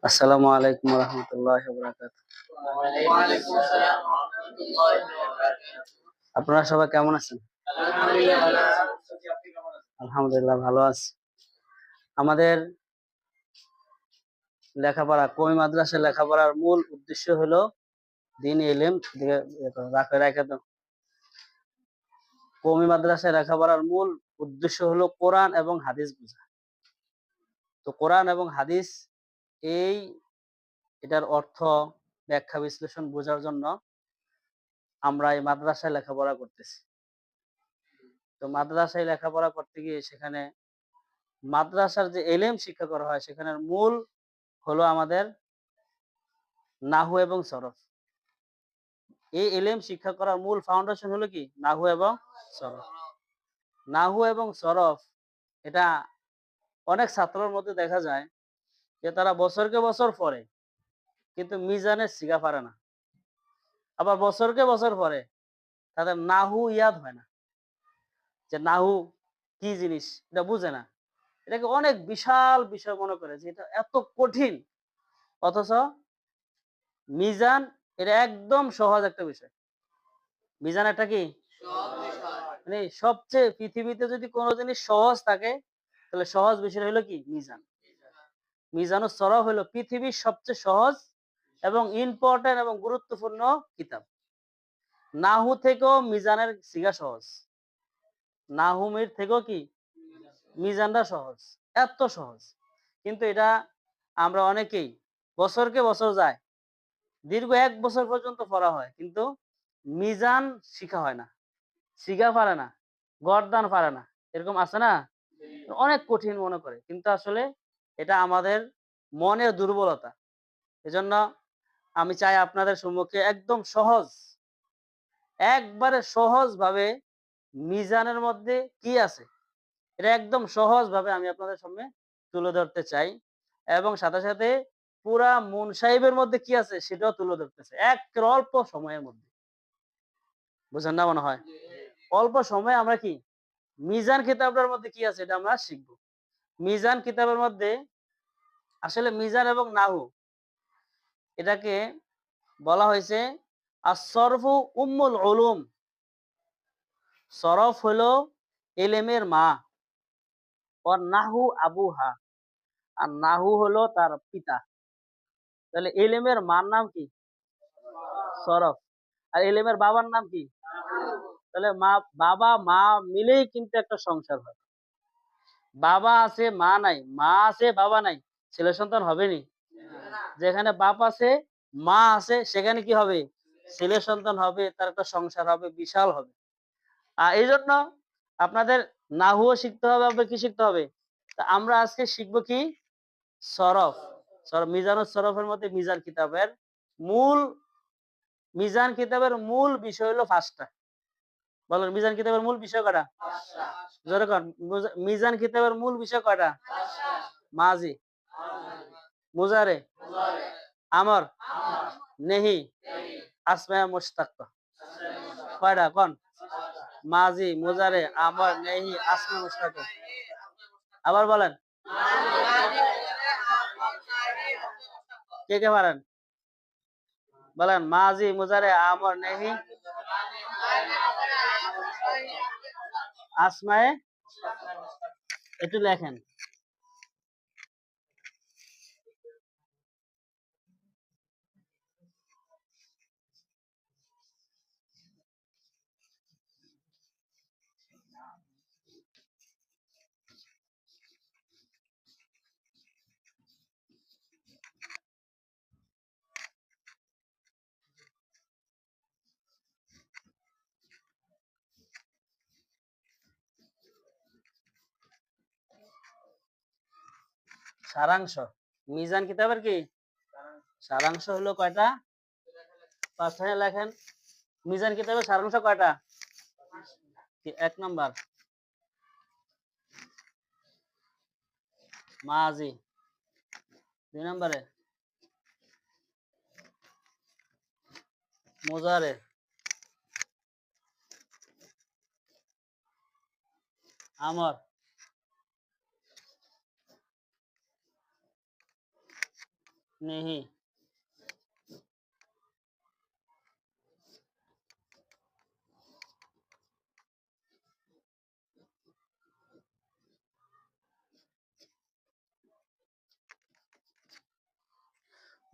আসসালামু আলাইকুম রহমতুল্লাহ বরাকাত। ওয়ালাইকুম আসসালাম ওয়া রাহমাতুল্লাহি ওয়া বারাকাতুহু। আপনারা সবাই কেমন আছেন? আলহামদুলিল্লাহ ভালো আছি। আপনি কেমন আছেন? আলহামদুলিল্লাহ ভালো আছি। আমাদের লেখাপড়া কওমি মাদ্রাসায় লেখাপড়ার মূল উদ্দেশ্য হলো দ্বীন ইলম রাখে তো। কওমি মাদ্রাসায় লেখাপড়ার মূল উদ্দেশ্য হলো কোরআন এবং হাদিস বোঝা। তো কোরআন এবং হাদিস এই এটার অর্থ ব্যাখ্যা বিশ্লেষণ বোঝার জন্য আমরা এই মাদ্রাসায় লেখাপড়া করতেছি। তো মাদ্রাসায় লেখাপড়া করতে গিয়ে সেখানে মাদ্রাসার যে এলেম শিক্ষা করা হয় সেখানের মূল হলো আমাদের নাহু এবং সরফ। এই এলেম শিক্ষা করার মূল ফাউন্ডেশন হলো কি নাহু এবং সরফ। নাহু এবং সরফ এটা অনেক ছাত্রের মধ্যে দেখা যায় যে তারা বছরকে বছর পড়ে কিন্তু মিজানের সিগা পারে না। আবার বছরকে বছর পড়ে তাদের নাহু ইয়াদ হয় না, যে নাহু কি জিনিস এটা বুঝে না। এটাকে অনেক বিশাল বিষয় মনে করে যে এটা এত কঠিন, অথচ মিজান এটা একদম সহজ একটা বিষয়। মিজান একটা কি সহজ বিষয়। মানে সবচেয়ে পৃথিবীতে যদি কোনো জিনিস সহজ থাকে তাহলে সহজ বিষয় হলো কি মিজান। মিজান ও সরফ হলো পৃথিবীর সবচেয়ে সহজ এবং ইম্পর্টেন্ট এবং গুরুত্বপূর্ণ কিতাব। নাহু থেকেও মিজানের সিগা সহজ, নাহুমের থেকেও কি মিজানটা সহজ, এত সহজ। কিন্তু এটা আমরা অনেকেই বছরকে বছর যায়, দীর্ঘ 1 বছর পর্যন্ত পড়া হয় কিন্তু মিজান শিখা হয় না, শিখা পারে না, গরদান পারে না, এরকম আছে না? অনেক কঠিন মনে করে, কিন্তু আসলে এটা আমাদের মনের দুর্বলতা। এজন্য আমি চাই আপনাদের সম্মুখে একদম সহজ, একবারে সহজ ভাবে মিজানের মধ্যে কি আছে এটা একদম সহজ ভাবে আমি আপনাদের সামনে তুলে ধরতে চাই, এবং সাথে সাথে পুরা মুন সাহেবের মধ্যে কি আছে সেটাও তুলে ধরতেছে এক অল্প সময়ের মধ্যে। বুঝেন না মনে হয়? অল্প সময়ে আমরা কি মিজান কিতাবের মধ্যে কি আছে এটা আমরা শিখবো। মিজান কিতাবের মধ্যে আসলে মিজান এবং নাহু এটাকে বলা হয়েছে আর-সরফু উম্মুল উলুম। সরফ হলো এলেমের মা, আর নাহু আবুহা, আর নাহু হলো তার পিতা। তাহলে এলেমের মার নাম কি? সরফ। আর এলেমের বাবার নাম কি? তাহলে মা, বাবা মা মিলেই কিন্তু একটা সংসার হয়। বাবা আছে মা নাই, মা আছে বাবা নাই, ছেলে সন্তান হবে নি? যেখানে বাপ আছে মা আছে সেখানে কি হবে? ছেলে সন্তান হবে, তার একটা সংসার হবে, বিশাল হবে। আর এই জন্য আপনাদের নাহুও শিখতে হবে, আপনাদের কি শিখতে হবে? তা আমরা আজকে শিখবো কি? সরফ। সরফ মিজানুস সরফের মধ্যে মিজান কিতাবের মূল, মিজান কিতাবের মূল বিষয় হলো 5টা। বলেন মিজান কিতাবের মূল বিষয় কয়টা? 5টা। জোরে কন। মিজান কিতাবের মূল বিষয় কয়টা? 5টা। মাজি, মুজারে, মুজারে, আমর, আমর, নেহি, নেহি, আসমায়ে মুশতাক্ক। আসমায়ে কয়টা কোন? মুশতাক্কা। মাজি, মুজারে, আমর, নেহি, আসমায়ে মুশতাক্ক। আবার বলেন। কে কে পারেন? বলেন মাজি, মুজারে, আমর, নেহি, আসমায়ে। একটু লেখেন। সারাংশ। মিজান কিতাবের কি সারাংশ হলো কয়টা? 5টা লেখেন। মিজান কিতাবের সারাংশ কয়টা? 1 নাম্বার মাজি, 2 নম্বরে মুজারে, আমর, নেহি।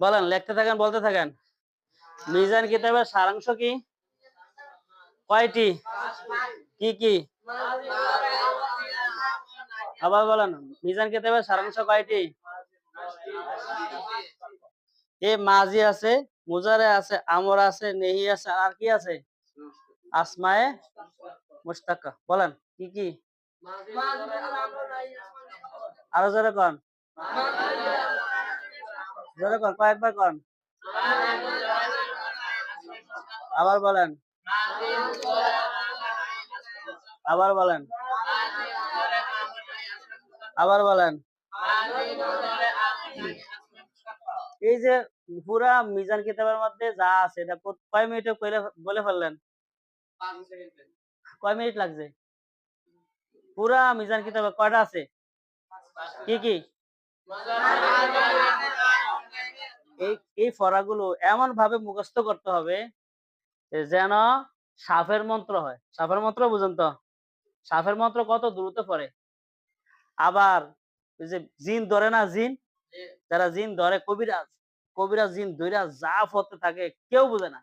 বলেন, লিখতে থাকেন, বলতে থাকেন। মিজান কিতাবের সারাংশ কি? কয়টি? কি কি? আবার বলেন, মিজান কিতাবের সারাংশ কয়টি? এ মাজি আছে, মুজারে আছে, আমর আছে, নেহি আছে, আর কি আছে? আসমায়ে মুশতাক্কা। বলেন কি কি? আরো জোরে কন, জোরে কন, কয়েকবার কন। আবার বলেন, আবার বলেন, আবার বলেন। এই যে পুরা মিজান কিতাবের মধ্যে যা আছে এটা কয় মিনিটে বলে ফেললেন? কয় মিনিট লাগছে? পুরা মিজান কিতাবে কয়টা আছে? কি কি? এই ফরাগুলো এমন ভাবে মুখস্থ করতে হবে যেন সাফের মন্ত্র হয়। সাফের মন্ত্র বুঝেন তো? সাফের মন্ত্র কত দ্রুত পড়ে। আবার ওই যে জিন ধরে না, জিন যারা জিন ধরে, কবিরাজ, কবিরাজ জিন ধইরা যা পড়তে থাকে কেউ বুঝে না,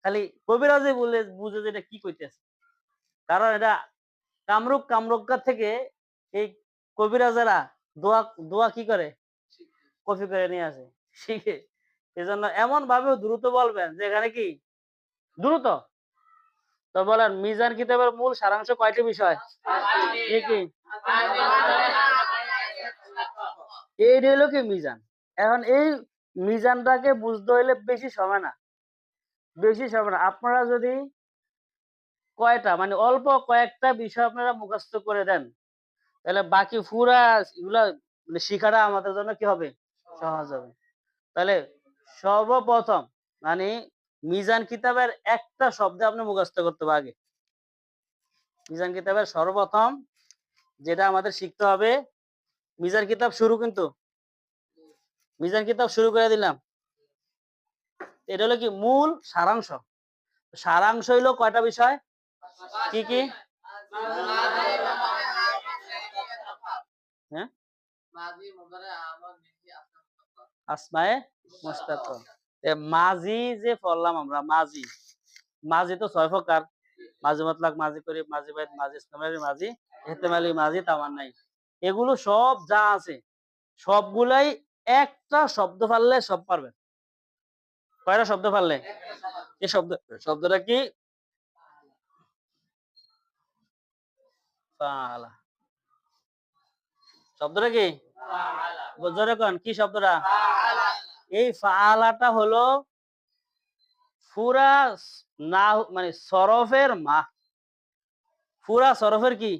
খালি কবিরাজই বুঝে যে এটা কি কইতেছে। কারণ এটা কামরুক্কা থেকে এই কবিরাজেরা দোয়া দোয়া কি করে, কপি করে নিয়ে আসে, শিখে। এজন্য এমন ভাবে দ্রুত বলবেন যে এখানে কি দ্রুত। তো বলেন, মিজান কিতাবের মূল সারাংশ কয়টি বিষয়? কি কি? এই হলো কি মিজান। এখন এই মিজানটাকে বুঝতে হইলে বেশি সময় না, বেশি সময় না। আপনারা যদি কয়টা মানে অল্প কয়েকটা বিষয় আপনারা মুখস্থ করে দেন, তাহলে বাকি পুরা এগুলা মানে শিখাটা আমাদের জন্য কি হবে, সহজ হবে। তাহলে সর্বপ্রথম মানে মিজান কিতাবের একটা শব্দ আপনি মুখস্থ করতে হবে আগে। মিজান কিতাবের সর্বপ্রথম যেটা আমাদের শিখতে হবে, মিজান কিতাব শুরু, কিন্তু মিজান কিতাব শুরু করে দিলাম। এটা হলো কি মূল সারাংশ। সারাংশ হইলো কয়টা বিষয়? কি কি? হ্যাঁ, আসমায়ে মুশতাক্কা। মাজি যে পড়লাম আমরা, মাজি, মাজি তো 6 প্রকার। মাজি মতলক, মাজি করিব, মাজি বাইত, মাজি ইসলামের মাজি, ইহতিমালি মাজি, তামান্নাই। এগুলো সব যা আছে সবগুলাই একটা শব্দ পারলে সব পারবেন। কয়টা শব্দ পারলে? এই শব্দটা কি? ফাআলা। শব্দটা কি? জোরে কোন, কি শব্দটা? এই ফাআলাটা হলো পুরা না মানে সরফের মা, পুরা সরফের কি?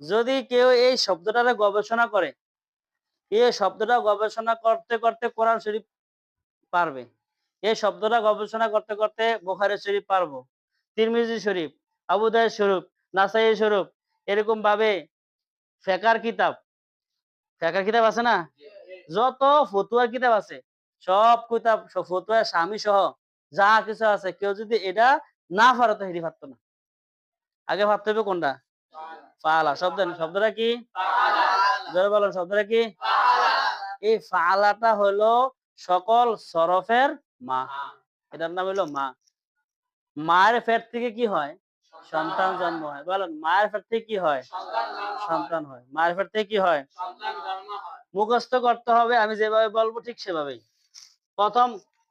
যদি কেউ এই শব্দটারে গবেষণা করে, এই শব্দটা গবেষণা করতে করতে কোরআন শরীফ পারবে, এই শব্দটা গবেষণা করতে করতে বুখারী শরীফ পারবো, তিরমিজি শরীফ, আবু দাউদ শরীফ, নাসাই শরীফ, এরকম ভাবে ফিকহের কিতাব, ফিকহের কিতাব আছে না, যত ফতুয়ার কিতাব আছে সব কিতাব, সব ফতুয়া স্বামী সহ যা কিছু আছে, কেউ যদি এটা না পারে তো হেরি পারতো না। আগে ভাবতে হবে কোনটা? ফাআলা। শব্দটা কি? জোরে বলেন, শব্দটা কি? এই ফাআলাটা হলো সকল সরফের মা। এটার নাম হলো মা। মায়ের পেট থেকে কি হয়? সন্তান জন্ম হয়। বলেন, মায়ের পেট থেকে কি হয়? সন্তান হয়। মায়ের পেট থেকে কি হয়? মুখস্থ করতে হবে, আমি যেভাবে বলবো ঠিক সেভাবেই। প্রথম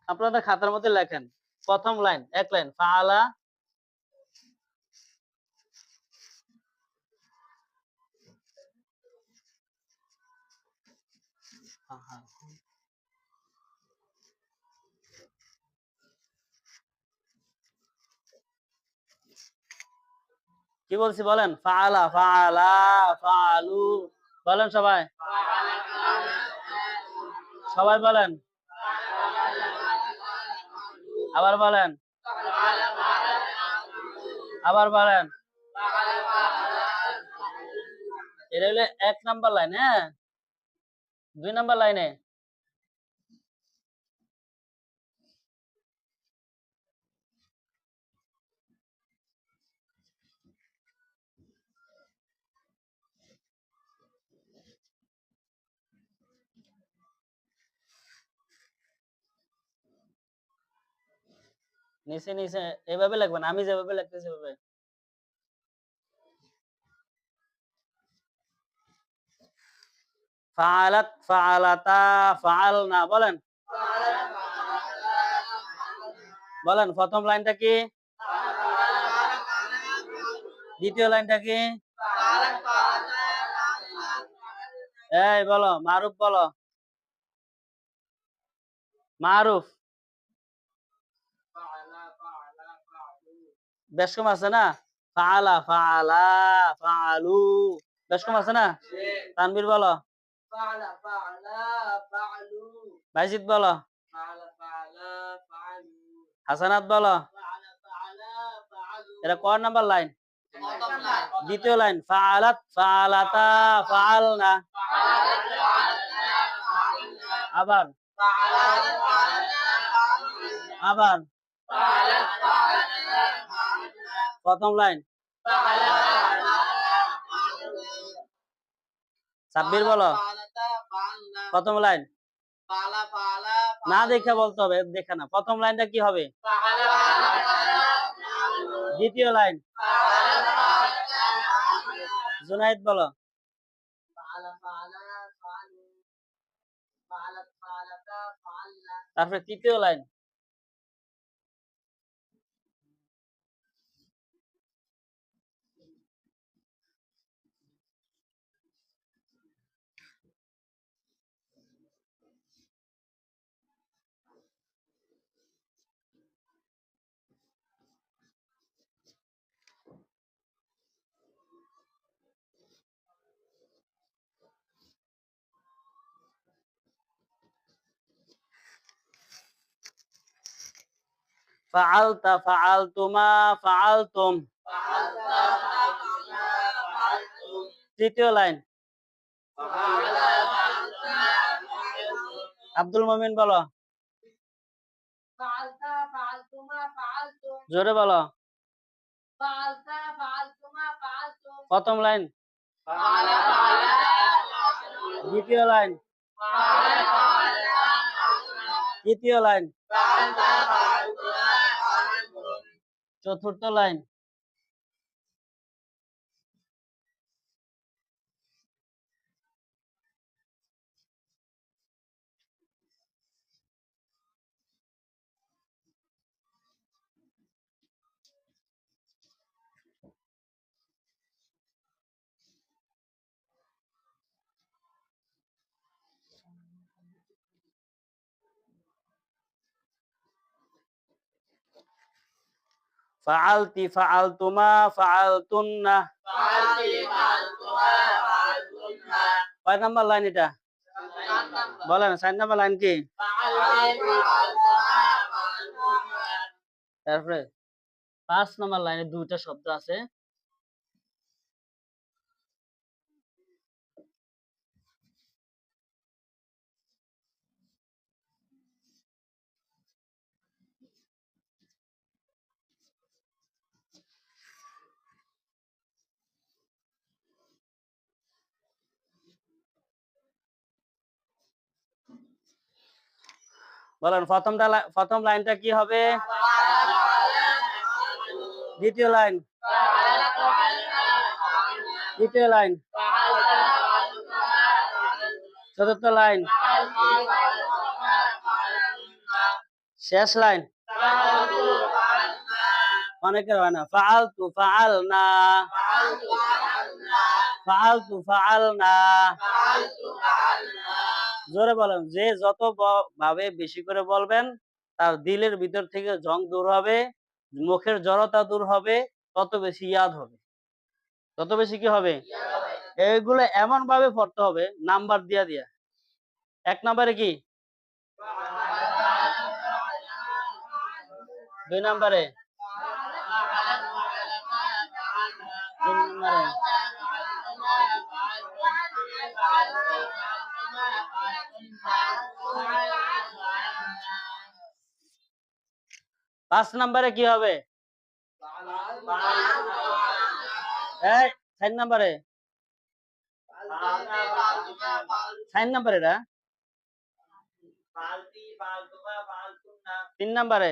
আপনাদের খাতার মধ্যে লেখেন, প্রথম লাইন, এক লাইন, ফাআলা। কি বলছি বলেন? ফাআলা, ফাআলা, ফাআলু। বলেন সবাই, সবাই বলেন, আবার বলেন, আবার বলেন। এটা হলো 1 নাম্বার লাইন। হ্যাঁ, 2 নাম্বার লাইনে নিচে নিচে এভাবে লিখবেন, আমি যেভাবে লিখতেছি এভাবে। ফাআলাত, ফাআলাতা, ফাআলনা, বলেন বলেন প্রথম লাইনটা কি, দ্বিতীয় লাইনটা কি? এই বলো, মারুফ বলো, মারুফ। বেশ কম আছে না? ফাআলা, ফাআলা, ফাআলু, বেশ কম আছে না? তানবীর বলো, বাইজিদ বলো, হাসানাত বলো। এটা কয় নাম্বার লাইন? দ্বিতীয় লাইন। ফাআলাত, ফাআলাতা, ফাআলনা। আবার আবার প্রথম লাইন। সাব্বির বলো, প্রথম লাইন। না দেখে বলতে হবে, দেখে না। প্রথম লাইনটা কি হবে? দ্বিতীয় লাইন। জুনাইদ বলো, তারপরে তৃতীয় লাইন। ফাআলতা, ফাআলতুমা, ফাআলতুম। তৃতীয় লাইন। আব্দুল মুমিন বলো, জোরে বলো। প্রথম লাইন। দ্বিতীয় লাইন। তৃতীয় লাইন। চতুর্থ লাইন। ফাআলতি, ফাআলতুমা, ফাআলতুন্না। কয় নাম্বার লাইন এটা? বলেন, 4 নাম্বার লাইন কি? তারপরে 5 নাম্বার লাইনে দুইটা শব্দ আছে। বলেন প্রথম লাইনটা কি হবে? দ্বিতীয় লাইন। তৃতীয় লাইন। চতুর্থ লাইন। শেষ লাইন। অনেকের হয় না। ফাআলতু, ফাআলনা, ফাআলতু, ফাআলনা। জোরে বলেন। যে যত ভাবে বেশি করে বলবেন, তার দিলের ভিতর থেকে জং দূর হবে, মুখের জড়তা দূর হবে, তত বেশি ইয়াদ হবে। তত বেশি কি হবে? এইগুলো এমন ভাবে পড়তে হবে, নাম্বার দিয়া দিয়া। 1 নম্বরে কি? 2 নম্বরে, 3 নম্বরে, 5 নম্বরে কি হবে? এই 4 নম্বরে, 4 নম্বরে এটা। 3 নম্বরে,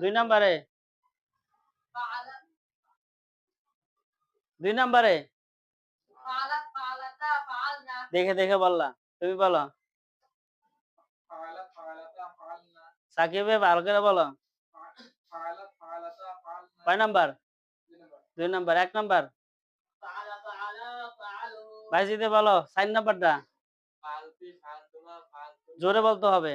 দুই নাম্বারে, দুই নাম্বারে দেখে দেখে বললা, তুমি বলো। সাকিবে ভালো করে বলো। কয় নাম্বার? দুই নাম্বার। এক নাম্বার ভাইজিতে বলো, 4 নাম্বারটা জোরে বলতে হবে।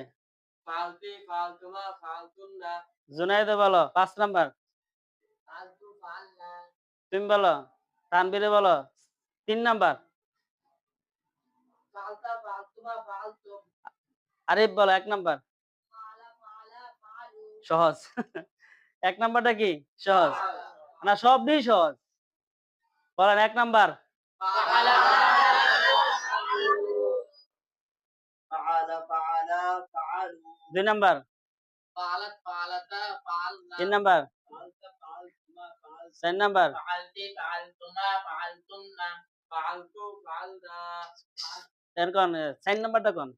জুনাইদে বলো 5 নাম্বার। তুমি বলো। তানবীরে বলো 3 নাম্বার। আরিফ বলো 1 নাম্বার। সহজ। 1 নাম্বারটা কি সহজ না? সবই সহজ। বলেন 1 নাম্বার। দুই নাম্বার। 3 নাম্বার। 4 নাম্বার। এরকম 4 নাম্বারটা কোন?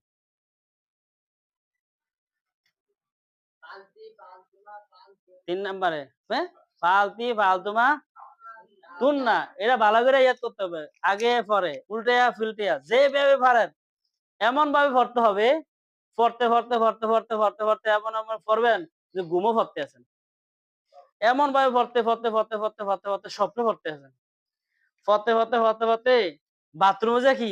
3 নাম্বারে ফালতি ফালতুমা তুন না। এটা ভালো করে ইয়াদ করতে হবে, আগে পরে উল্টেয়া ফিল্টিয়া যেভাবে পারেন এমন ভাবে পড়তে হবে। পড়তে পড়তে পড়তে পড়তে পড়তে পড়তে এমন এমন পড়বেন যে ঘুমও পড়তে আছেন। এমন ভাবে পড়তে পড়তে পড়তে পড়তে পড়তে পড়তে স্বপ্ন পড়তে আছেন। পড়তে পড়তে পড়তে পড়তে বাথরুমে যে কি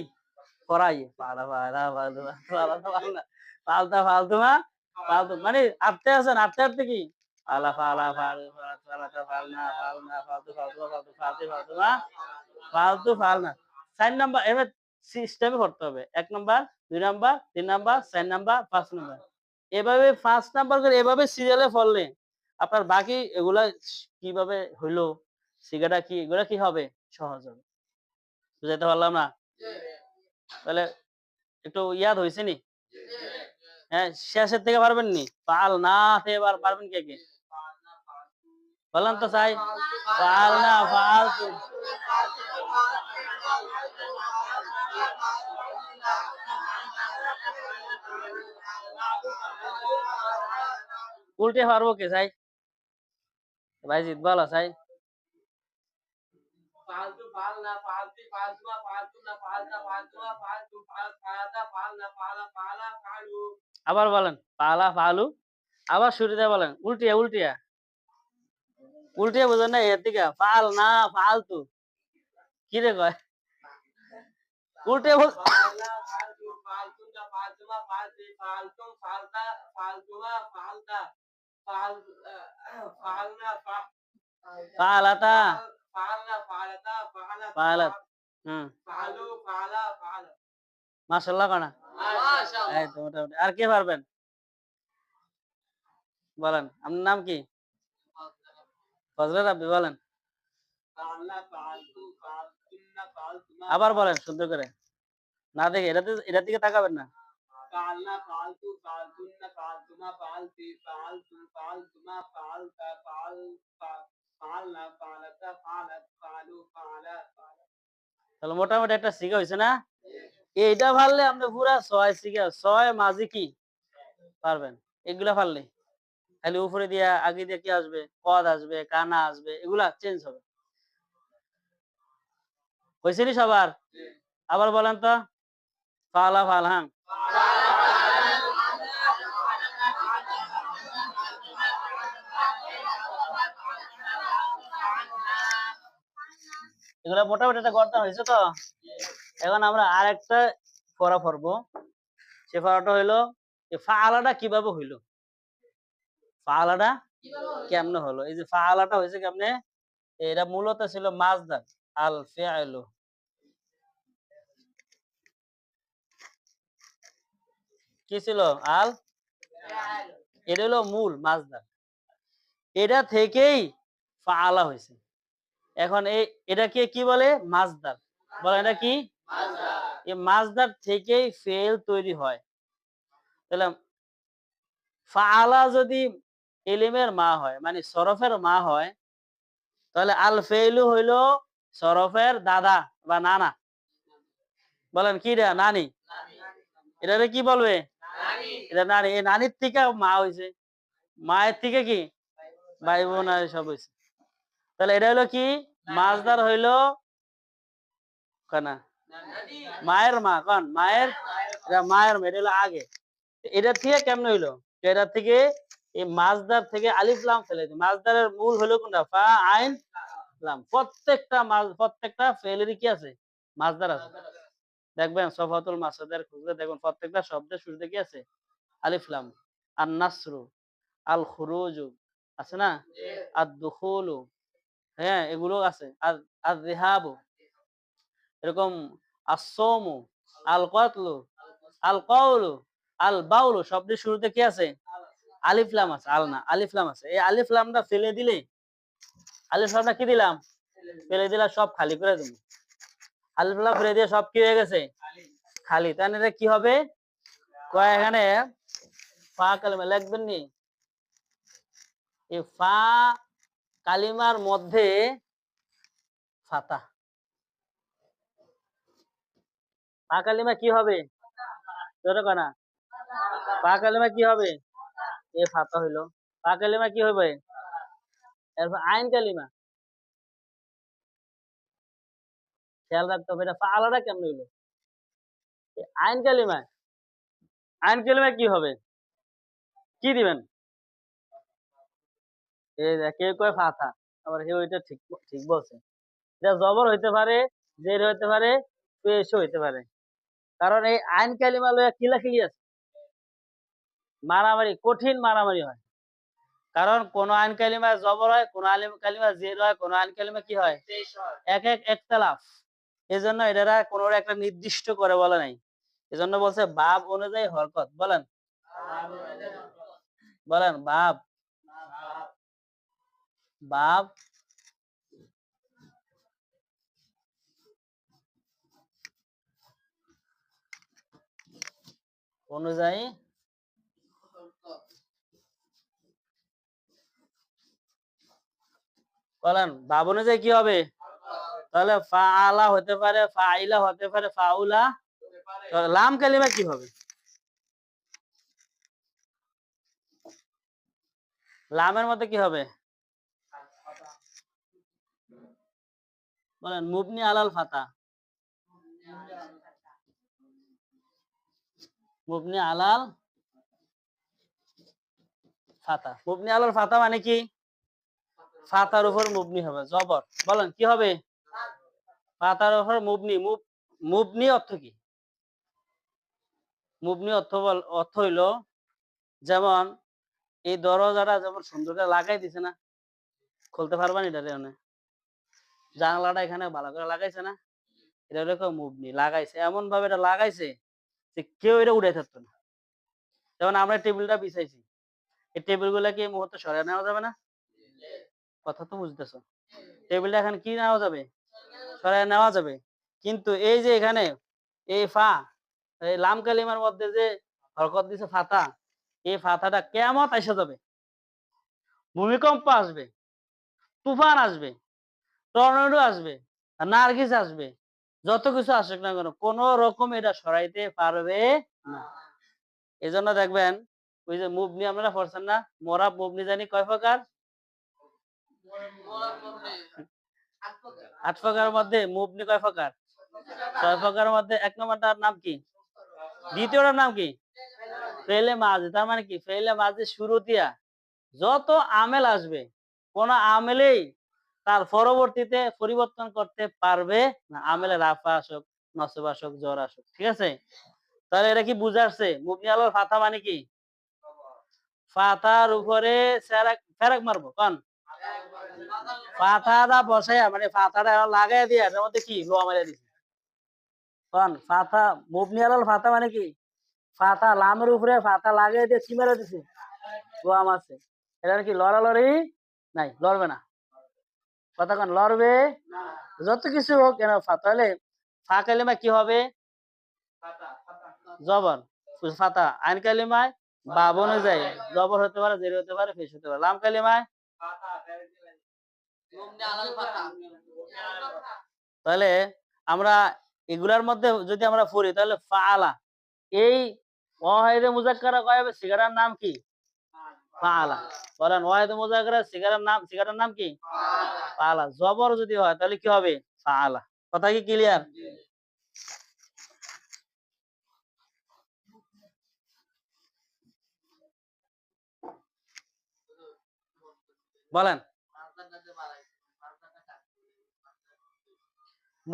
পড়াই পালা পালা পালা পালা পালা পালতা ফালতুমা ফালতু মানে আটতে আছেন। আটতে আটতে কি পালা পালা ফাল ফালতা ফালনা ফালনা ফালতু ফালতু ফালতু ফালতু ফালতুমা ফালতু ফালনা। 4 নাম্বার এবার সিস্টেমে পড়তে হবে। 1 number, 2 number, 3 number, 4 number, 5 number. এভাবে 5 নাম্বার করে এভাবে সিরিয়ালে পড়লে আপনার বাকি এগুলা কিভাবে হইলো, সিগাটা কি, এগুলা কি হবে সহজ হবে। বুঝাইতে পারলাম না? তাহলে একটু ইয়াদ হয়েছে নি? হ্যাঁ, শেষের থেকে পারবেন নি? পাল না এবার পারবেন কে কে? বললাম তো চাই পাল না ফালতু। উল্টে পারবো কে চাই? ভাইজিৎ বলো চাই। আবার বলেন পালা ফালু। আবার শুরুতে বলেন উল্টিয়া উল্টিয়া। উল্টিয়া বুঝেন না? এর দিকে ফাল না ফালতু কি রে কয়? উল্টে ফালাতা ফালাত। মাশাআল্লাহ কানা। এই তো মোটামুটি। আর কে পারবেন বলেন? আপনার নাম কি? ফজলে রাব্বি বলেন। আবার বলেন সুন্দর করে। না দেখে এটার দিকে তাকাবেন না। তাহলে মোটামুটি একটা শিখা হয়েছে না? এইটা পারলে আপনি পুরা 6 শিখা 6 মাঝি কি পারবেন। এগুলা পারলে খালি উপরে দিয়া আগে দিয়ে কি আসবে? কদ আসবে, কানা আসবে, এগুলা চেঞ্জ হবে। হয়েছে নি সবার? আবার বলেন তো ফালা ফাল। হ্যাঁ, এগুলা মোটামুটি একটা গর্দান হয়েছে তো। এখন আমরা আরেকটা পড়া পড়বো। সে পড়াটা হইলো ফালাটা কিভাবে হইলো। ফালাটা কেমনে হলো? এই যে ফালাটা হয়েছে কেমনে? এটা মূলত ছিল মাজদার আল ফিআলু। কি ছিল? আল। এটা হলো মূল মাজদার। এটা থেকেই ফাআলা হয়েছে। এখন এটাকে কি বলে? মাজদার। বলেন এটা কি? এই মাজদার থেকেই ফেল তৈরি হয়। তাহলে ফাআলা যদি ইলমের মা হয়, মানে সরফের মা হয়, তাহলে আল ফেইলু হইলো সরফের দাদা বা নানা। বলেন কি রে? নানি। এটারে কি বলবে? এটা নানি। এই নানির থেকে মা হয়েছে। মায়ের থেকে কি ভাই বোন আর সব হয়েছে। তাহলে এটা হলো কি মাছদার হইলো কানা মায়ের মা কন মায়ের এটা মায়ের মা এটা হলো আগে। এটা থেকে কেমনে হইলো এটা থেকে এই মাছদার থেকে আলিফ লাম ফেলে দিই। মাছদারের মূল হলো কোনটা ফা আইন লাম। প্রত্যেকটা ফেলেরই কি আছে মাছদার আছে। দেখবেন সফাতুল মাসাদের খুঁজলে দেখবেন প্রত্যেকটা শব্দের শুরুতে কি আছে আলিফ লাম। আর নাসরু আল খুরুজু আছে না আর দুখুলু হ্যাঁ এগুলো আছে আর আর রিহাবু এরকম আসসমু আল কতলু আল কওলু আল বাউলু শব্দের শুরুতে কি আছে আলিফ লাম আছে আল না আলিফ লাম আছে। এই আলিফ লামটা ফেলে দিলে আলিফ লামটা কি দিলাম ফেলে দিলাম সব খালি করে দেবো। আলিফ লাম ফেলে দিয়ে সব কি হয়ে গেছে খালি। তাহলে এটা কি হবে কয় এখানে ফা কালিমা লিখবেন নি এই ফা কালিমার মধ্যে ফাতা ফা কালিমা কি হবে জোরে কনা ফা কালিমা কি হবে এ ফাতা হইলো। ফা কালিমা কি হবে এরপর আইন কালিমা খেয়াল রাখতে হবে এটা ফা আলাদা কেমন হইলো আইন কালিমা আইন কালিমা কি হবে কি দিবেন এই কেউ কয় ফাতা আবার কেউ এটা ঠিক ঠিক বলছে। এটা জবর হইতে পারে জের হইতে পারে পেশ হইতে পারে। কারণ এই আইন কালিমা লইয়া কিলাকিলি আছে মারামারি কঠিন মারামারি হয়। কারণ কোন আইন কালিমা জবর হয় কোন আলিম কালিমা জের হয় কোন আইন কালিমা কি হয় এক এক একতলাফ। এজন্য এটারা কোন একটা নির্দিষ্ট করে বলে নাই। এজন্য বলছে বাব অনুযায়ী হরকত বলেন বলেন বাব বাব অনুযায়ী বলেন বাব অনুযায়ী কি হবে তাহলে ফাআলা হতে পারে ফাইলা হতে পারে ফাউলা। লাম কালিমা কি হবে লামের মধ্যে কি হবে বলেন মুবনি আলাল ফাতা মুবনি আলাল ফাতা। মুবনি আলাল ফাতা মানে কি ফাতার উপর মুবনি হবে জবর। বলেন কি হবে ফাতার উপর মুবনি মুবনি অর্থ কি মুবনি অর্থ হইলো যেমন এই দরজাটা যেমন সুন্দর করে লাগাই দিছে না খুলতে পারবা না এটা জানালাটা এখানে ভালো করে লাগাইছে না এটা হলো মুবনি লাগাইছে এমন ভাবে এটা লাগাইছে যে কেউ এটা উড়াই থাকতো না। যেমন আমরা টেবিলটা বিছাইছি এই টেবিল গুলা কি এই মুহূর্তে সরিয়ে নেওয়া যাবে না কথা তো বুঝতেছো টেবিলটা এখানে কি নেওয়া যাবে সরিয়ে নেওয়া যাবে। কিন্তু এই যে এখানে এই ফা এই লাম কালিমার মধ্যে যে হরকত দিছে ফাতা এই ফাতাটা কিয়ামত আইসা যাবে ভূমিকম্প আসবে তুফান আসবে টর্নেডো আসবে নার্গিস আসবে যত কিছু আসুক না কেন কোন রকম এটা সরাইতে পারবে না। এজন্য দেখবেন ওই যে মুবনি আপনারা পড়ছেন না মোরাব মুবনি জানি কয় প্রকার 8 প্রকারের মধ্যে মুবনি কয় প্রকার 6 প্রকারের মধ্যে 1 নম্বরটার নাম কি দ্বিতীয়টার নাম কি ফেলে মাঝি। তার মানে কি ফেলে মাঝি শুরু দিয়া যত আমেল আসবে কোন আমেলেই তার পরবর্তীতে পরিবর্তন করতে পারবে না। আমেলে রাফা আসুক নসব আসুক জ্বর আসুক ঠিক আছে। তাহলে এটা কি বুঝাচ্ছে মুবনি আলাল ফাতা মানে কি ফাতার উপরে ফেরাক মারবো কন ফাতাটা বসাইয়া মানে ফাতাটা লাগাই দিয়া এর মধ্যে কি লোয়া মারিয়া দিছে কন ফাতা মুবনি আলাল ফাতা মানে কি ফাতা লামের উপরে ফাতা লাগাই দিয়ে কি মেরে দিছে লোয়া মারছে। এটা কি লড়ালড়ি নাই লড়বে না কথা কন লড়বে যত কিছু হোক কেন ফাতা হলে ফা কালিমা কি হবে জবর ফাতা আইন কালিমায় বাব অনুযায়ী জবর হতে পারে জের হতে পারে পেশ হতে পারে। লাম কালিমায় তাহলে আমরা এগুলার মধ্যে যদি আমরা পড়ি তাহলে ফাআলা এই ওয়াহিদে মুজাক্কারা কয় হবে সিগারার নাম কি ফাআলা। বলেন ওয়াহিদ মুযাক্কারের সিগারের নাম কি? ফাআলা। জবর যদি হয় তাহলে কি হবে? ফাআলা। কথা কি ক্লিয়ার? বলেন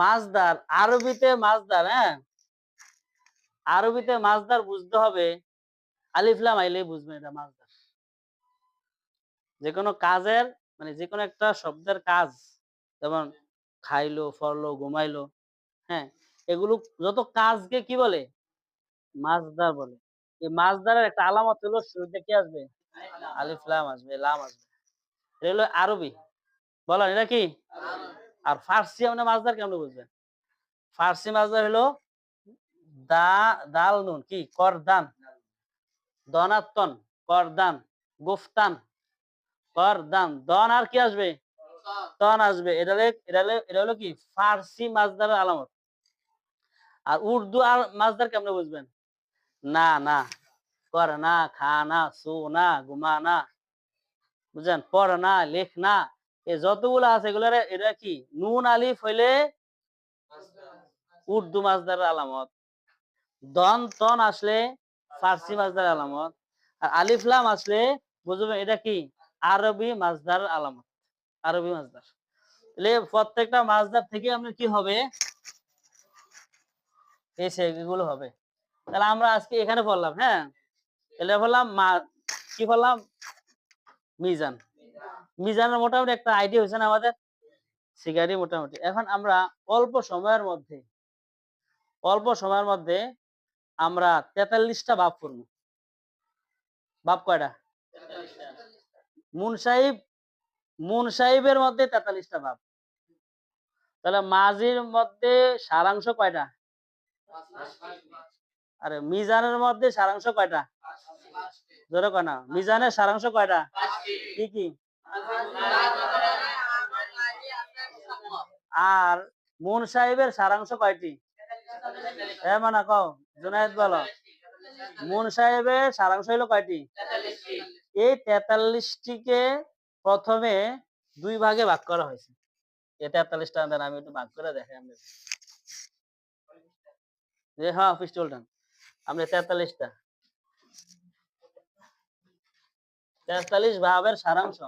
মাজদার, আরবিতে মাজদার, হ্যাঁ আরবিতে মাজদার বুঝতে হবে আলিফ লাম আইলেই বুঝবেন এটা মাজদার। যে কোনো কাজের মানে যে কোনো একটা শব্দের কাজ, যেমন খাইলো, ফরলো, ঘুমাইলো, হ্যাঁ এগুলো যত কাজকে কি বলে? মাজদার বলে। এই মাজদারের একটা আলামত হলো শুরুতে কি আসবে? আলিফ লাম আসবে, লাম আসবে। এটা হলো আরবি। বলেন এটা কি? আর ফার্সি আমরা মাজদার কেমনে বুঝবেন? ফার্সি মাজদার হলো দাল নুন কি করদান, দনাত্তন করদান, গুফতান করদান, দন আর কি আসবে? তন আসবে। এটা হলো কি ফার্সি মাজদারের আলামত। আর উর্দু আর মাজদার কেমনে বুঝবেন? না না, কর না, খা না, সু না, ঘুমা না, বুঝছেন? পড় না, লেখ না, এ যতগুলো আছে এগুলার এটা কি নুন আলিফ হইলে উর্দু মাজদারের আলামত, দন তন আসলে ফার্সি মাজদার আলামত, আর আলিফ লাম আসলে বুঝবেন এটা কি আরবি মাজদার আলামত, আরবি মাজদার। তাহলে প্রত্যেকটা মাজদার থেকে আপনার কি হবে? এগুলো হবে। তাহলে আমরা আজকে এখানে পড়লাম, হ্যাঁ এটা বললাম কি বললাম? মিজান। মিজানের মোটামুটি একটা আইডিয়া হয়েছে না আমাদের? সিগারি মোটামুটি। এখন আমরা অল্প সময়ের মধ্যে আমরা 43টা বাব করব। বাব কয়টা? মুন সাহিবের মধ্যে 43টা বাব। তাহলে মাজির মধ্যে সারাংশ কয়টা? আরে মিজানের মধ্যে সারাংশ কয়টা? জোরে কয় না। মিজানের সারাংশ কয়টা? কি কি? আর মুন সাহিবের সারাংশ কয়টি? হ্যাঁ মানা কও, জুনায়েদ বলো। মুন সাহেবের সারাংশ হলো কয়টি? এই 43টিকে প্রথমে দুই ভাগে ভাগ করা হয়েছে। এই 43টা আমি একটু ভাগ করে দেখাই আপনাদের। যে হ্যাঁ পিস্টলটা আমরা 43 ভাবের সারাংশ।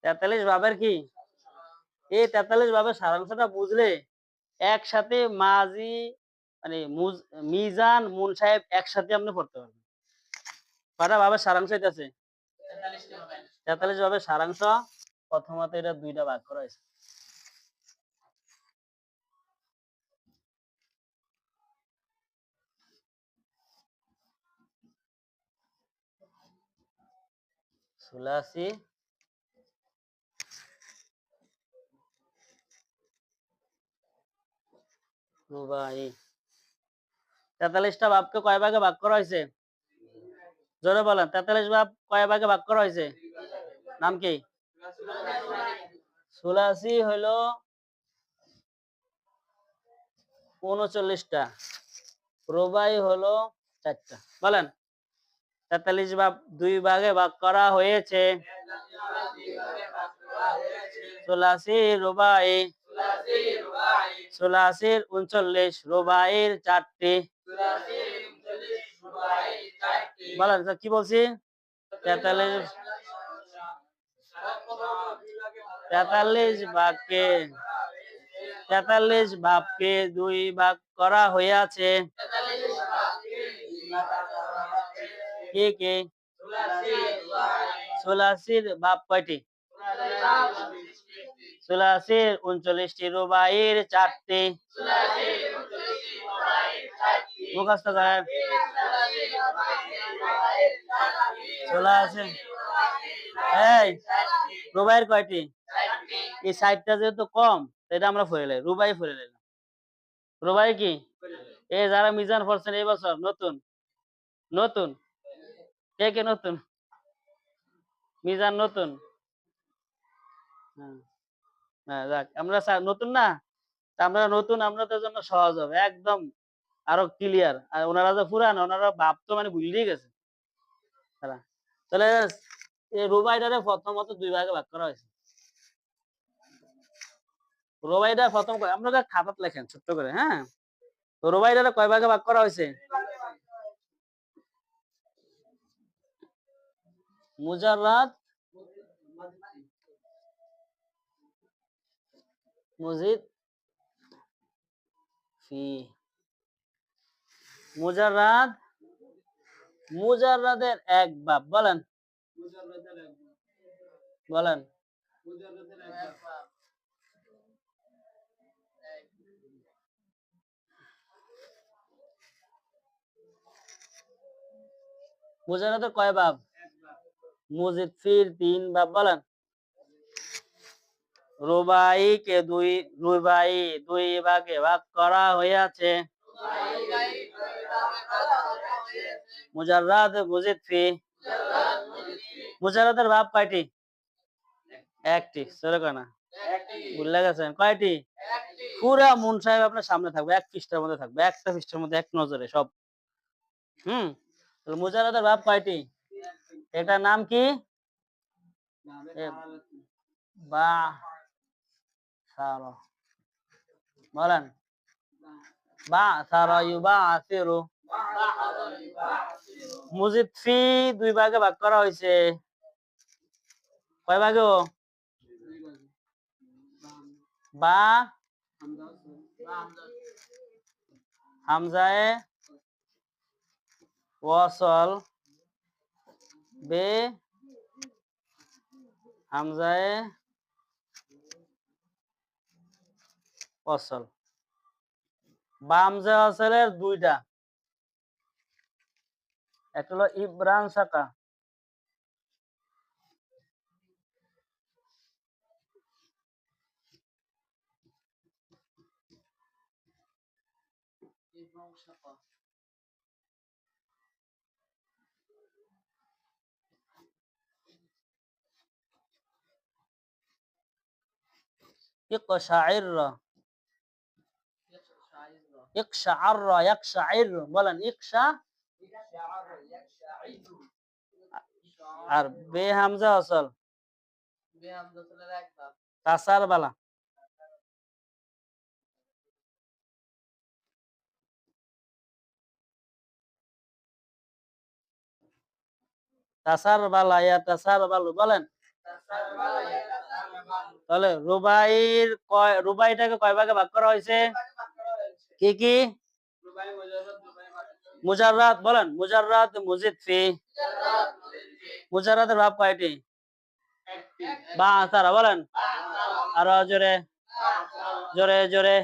তেতাল্লিশ ভাবের কি এই 43 ভাবের সারাংশটা বুঝলে একসাথে মাজি মানে মিজান মুন সাহেব একসাথে আপনি পড়তে পারবেন। কয়টা ভাবের সারাংশ হইতেছে? 43 ভাবের সারাংশ। প্রথমত এটা দুইটা ভাগ করা হয়েছে। সুলাসি রুবাই। 43টা ভাবকে কয় ভাগে ভাগ করা হয়েছে? জোরে বলেন 43 ভাব কয় ভাগে ভাগ করা হয়েছে? নাম কি? সুলাসি হইলো 39টা, রুবাই হলো 4টা। বলেন 43 ভাব দুই ভাগে ভাগ করা হয়েছে। সুলাসি রুবাই। সুলাসির 39, রুবাইয়ের 4টি। বলেন কি বলছি? 43 ভাগকে 43 ভাবকে দুই ভাগ করা হইয়াছে। কি কি? সুলাসির ভাব কয়টি? সুলাসির 39টি, রুবাইয়ের 4টি। মুখস্থ করেন। সুলাসি এই রুবাইয়ের কয়টি? এই সাইডটা যেহেতু কম এটা আমরা ফেলে রুবাই ফেলে নিলাম। রুবাই কি এই যারা মিজান পড়ছেন এই বছর নতুন নতুন কে কে নতুন মিজান নতুন হ্যাঁ হ্যাঁ যাক আমরা নতুন না তা আমরা নতুন আপনাদের জন্য সহজ হবে একদম আরো ক্লিয়ার আর ওনারা যে পুরান ওনারা ভাব তো মানে ভুলিয়ে গেছে তারা তাহলে এই রুবাইটারে প্রথমত দুই ভাগে ভাগ করা হয়েছে রুবাইটা প্রথম আপনারা খাতাত লেখেন ছোট্ট করে হ্যাঁ তো রুবাইটারে কয় ভাগে ভাগ করা হয়েছে মুজাররাদ মুজিদ ফি মুজাররাদ মুজাররাদের এক বাব বলেন বলেন মুজাররাদের কয় বাব মুজিদ ফির তিন বাব বলেন রুবাই কে রুবাই দুই ভাগে ভাগ করা হয়েছে মুজাররাদ মুজিদ ফি মুজাররাদের বাব কয়টি একটি সরে কয় না ভুলে গেছেন কয়টি পুরা মুন সাহেব আপনার সামনে থাকবে এক পৃষ্ঠার মধ্যে থাকবে একটা পৃষ্ঠার মধ্যে এক নজরে সব মুজাররাদের বাব কয়টি এটার নাম কি বা সারা বলেন বা সারা ইউবা আসিরু মুজিদ ফি দুই ভাগে ভাগ করা হয়েছে কয় ভাগে বা হামজায়ে ওয়াসল বে হামজায়ে ওয়াসল বা হামজায়ে ওয়াসলের দুইটা একটা হলো ইবরান সাকা ইকশাইর ইকশাআর ইয়াকশাইর বলেন ইকশা আর বে হামজা ওয়াসল তাসার বালা তাসার বালা ইয়া তাসার বালু বলেন তাহলে রুবাইটাকে কয় ভাগে ভাগ করা হয়েছে কি কি মুজাররাদ বলেন মুজাররাদ মুজিদ ফি মুজাররাদের ভাব কয়টি বা সারা বলেন আরো জোরে জোরে জোরে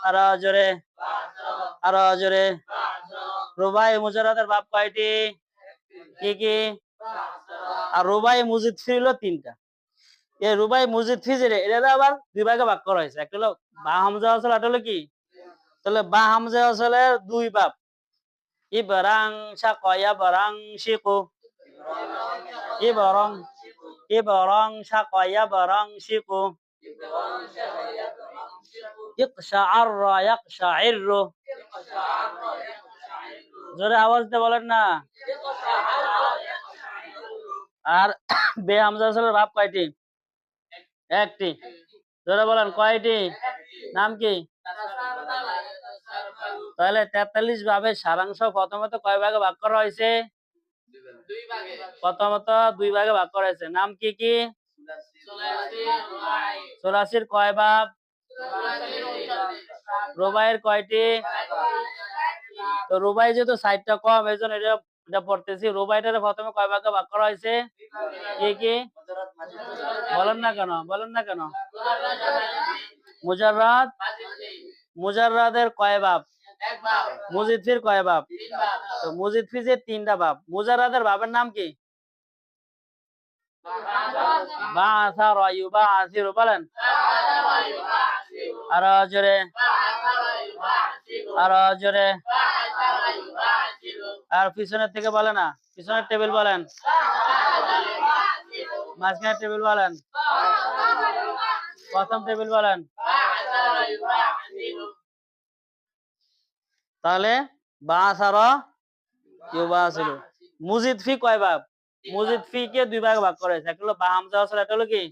আরো জোরে আরো জোরে রুবাই মুজাররাদের ভাব কয়টি কি কি আর রুবাই মুজিদ ফি হলো তিনটা এই রুবাই মুজিদ ফি যে এটা আবার দুই ভাগে ভাগ করা হয়েছে একটা হলো বা হামজা ওয়াসল এটা হলো কি তাহলে বা হামজা ওয়াসলের দুই বাপ ইবরাং শাকয়া বরাং শিকু ইবরং ইবরং শাকয়া বরাং শিকু ইকশাআর ইয়াকশাইর জোরে আওয়াজ দিয়ে বলেন না আর বে হামজা ওয়াসলের ভাব কয়টি একটি জোরে বলেন কয়টি নাম কি তাহলে 43 ভাবে সারাংশ প্রথমত কয় ভাগে ভাগ করা হয়েছে প্রথমত দুই ভাগে ভাগ করা হয়েছে নাম কি কি 84 কয় ভাব রুবাইয়ের কয়টি তো রুবাই যেহেতু সাইডটা কম এই জন্য এটা পড়তেছি রুবাইটারে প্রথমে কয় ভাগে ভাগ করা হয়েছে কি কি বলেন না কেন মুজাররাদ মুজাররাদের কয় বাব মুজিদ ফির কয় বাব তো মুজিদ ফি যে তিনটা বাব মুজাররাদের বাবের নাম কি বা'সারা ইউবা'সিরু বলেন। আরো জোরে, আরো জোরে। আর পিছনের থেকে বলে না, পিছনের টেবিল বলেন, মাঝখানের টেবিল বলেন, প্রথম টেবিল বলেন। তাহলে বা'সারা ইউবা'সিরু। মুজিদ ফি কয় ভাগ? মুজিদ ফি কে দুই ভাগে ভাগ করা হয়েছে। একটা হলো বা হামজা ওয়াসাল, একটা হলো কি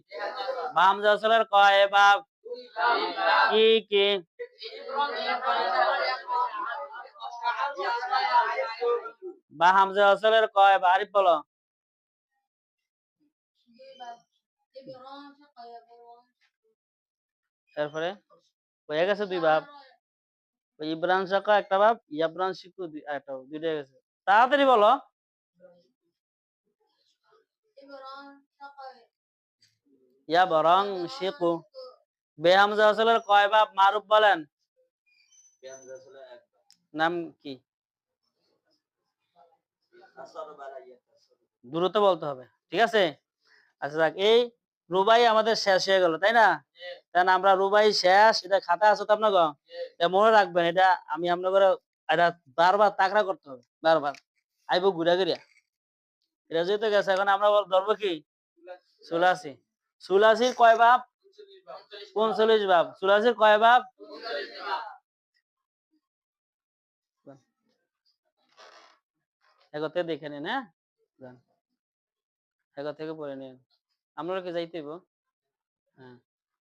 বা হামজা ওয়াসালের কয় ভাগ? কি কি? বা হামজা ওয়াসালের কয় ভাগ? আরিফ বলো। তারপরে হয়ে গেছে দুই ভাগ। ইব্রান শাকা একটা ভাব, ইয়াবরান শিকু একটা ভাব, দুইটা গেছে। তাড়াতাড়ি বলো। ইয়াবরান শিকু। বে হামজা ওয়াসালের কয় ভাব? মারুফ বলেন। নাম কি? দ্রুত বলতে হবে, ঠিক আছে? আচ্ছা যাক, এই রুবাই আমাদের শেষ হয়ে গেল, তাই না? কারণ আমরা রুবাই শেষ, এটা খাতা আছে তো আপনার, মনে রাখবেন। এটা আমি আপনাদের এটা বারবার তাকরা করতে হবে, বারবার আইব ঘুরা ঘুরিয়া। এটা যেহেতু গেছে, এখন আমরা ধরবো কি? চুলাসি। চুলাসির কয় ভাব? 39 ভাব। চুলাসির কয় ভাব? এগোতে দেখে নিন, হ্যাঁ, এগো থেকে পড়ে নিন। আপনারা কি যাইতেইব? হ্যাঁ,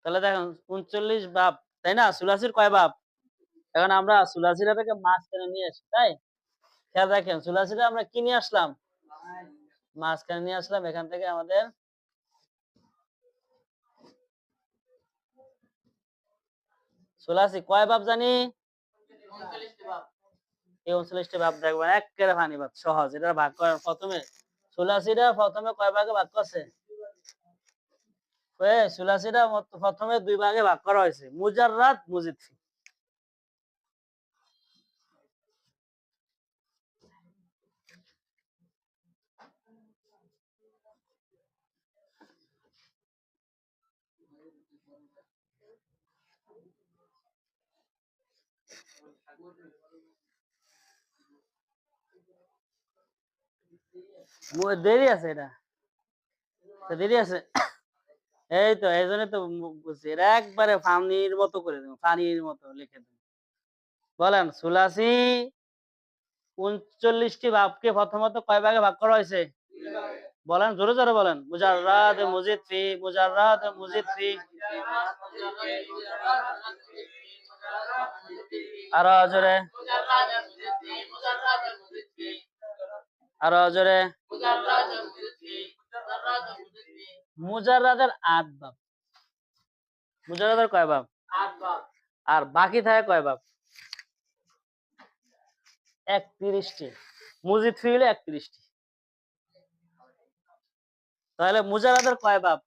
তাহলে দেখেন 39 ভাব, তাই না? চুলাসির কয় ভাব? এখন আমরা চুলাসিটাকে মাঝখানে নিয়ে আসি, তাই খেয়াল রাখেন। চুলাসিটা আমরা কি নিয়ে আসলাম? মাঝখানে নিয়ে আসলাম। এখান থেকে আমাদের চুলাসি কয় ভাব জানি? 39টি ভাব। দেখবেন একেবারে ফানি ভাব, সহজ। এটা ভাগ করার প্রথমে চুলাসিটা প্রথমে কয় ভাগে ভাগ করছে? চুলাসিটা প্রথমে দুই ভাগে ভাগ করা হয়েছে, মুজাররাদ, মুজিদ ফি। দেরি আছে, এটা দেরি আছে। এই তো এই জন্য তো বুঝছি, এটা একবারে পানির মতো করে দেবো, পানির মতো লিখে দেবো। বলেন, চুলাসি 39টি ভাবকে প্রথমত কয় ভাগে ভাগ করা হয়েছে? বলেন, জোরে জোরে বলেন। মুজাররাদ, মুজিদ ফি, মুজাররাদ, মুজিদ ফি। আরো জোরে, আরো জোরে। মুজাররাদের 8 ভাব। মুজাররাদের কয় ভাব? 8 ভাব। আর বাকি থাকে কয় ভাব? 31টি। মুজিদ ফি হলো 31টি। তাহলে মুজাররাদের কয় ভাব?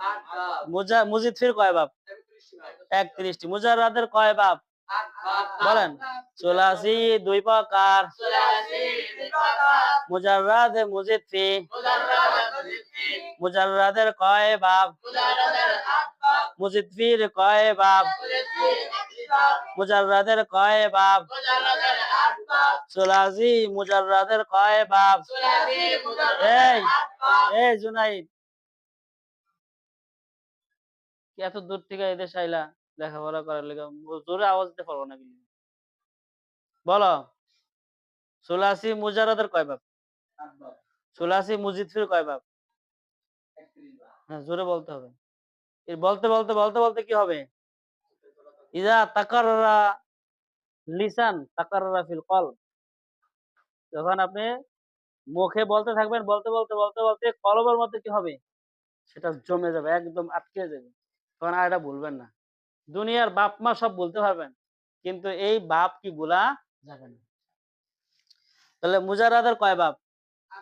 8 ভাব। মুজিদ ফির কয় ভাব? 31টি। মুজাররাদের কয় ভাব? 8 ভাব। বলেন, চুলাসি দুই প্রকার। মুজাররাদ, মুজিদ ফি। মুজাররাদের কয় ভাব? মুজিদ ফির কয় ভাব? মুজাররাদের কয় ভাব? চুলাসি মুজাররাদের কয় ভাব? এই এই জুনাইদ, এত দূর থেকে এদেশে আইলা লেখাপড়া করার লেগে, জোরে আওয়াজ দিতে পারবো না কিন্তু। বলো, চুলাসি মুজাররাদের কয় ভাব? চুলাসি মুজিদ ফির কয় ভাব? হ্যাঁ, জোরে বলতে হবে। বলতে বলতে বলতে বলতে কি হবে? ইজা তাকাররা লিসান তাকাররা ফিল কলব। যখন আপনি মুখে বলতে থাকবেন, বলতে বলতে বলতে বলতে কলবের মধ্যে কি হবে? সেটা জমে যাবে, একদম আটকে যাবে। তখন আর এটা ভুলবেন না। দুনিয়ার বাপ মা সব বলতে পারবেন, কিন্তু এই বাপ কি ভোলা যাবে না। তাহলে মুজাররাদের কয় বাপ?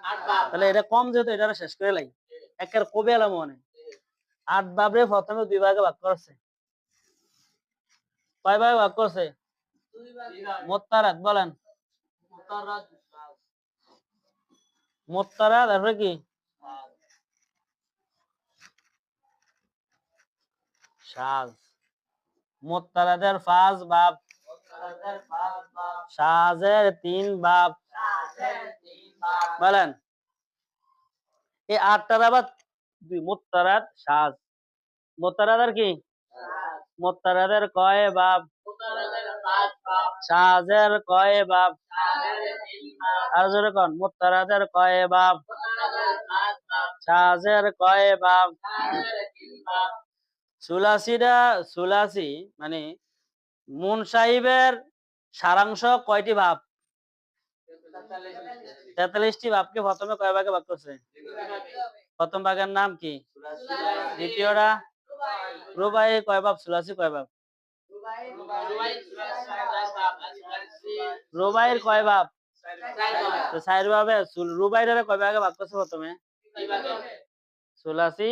8 বাপ। তাহলে এটা কম, যেহেতু এটা শেষ করে লাই, একের কবে এলাম মনে। 8 বাপরে প্রথমে দুই ভাগে ভাগ করছে। কয় ভাগে ভাগ করছে? মোত্তারাদ। বলেন, মোত্তারাদ। তারপরে কি? শাজ। মুত্তারাদের 5 বাব, শাজের 3 বাব। বলেন এই 8টার আবার মুত্তারাদ শাজ। মুত্তারাদের কি? মুত্তারাদের কয় বাব? শাজের কয় বাব? আর জোরে কোন মুত্তারাদের কয় বাব? শাজের কয় বাব? সুলাসি মানে মুনসাহিবের সারাংশ কয়টি ভাব? 43টি ভাবকে প্রথমে কয় ভাগে ভাগ করছে? প্রথম ভাগের নাম কি? দ্বিতীয়টা রুবাই কয় ভাব? সুলাসি কয় ভাব? রুবাইয়ের কয় ভাব? তো 4 ভাবে। রুবাইয়ের কয় ভাগে ভাগ করছে প্রথমে? সুলাসি,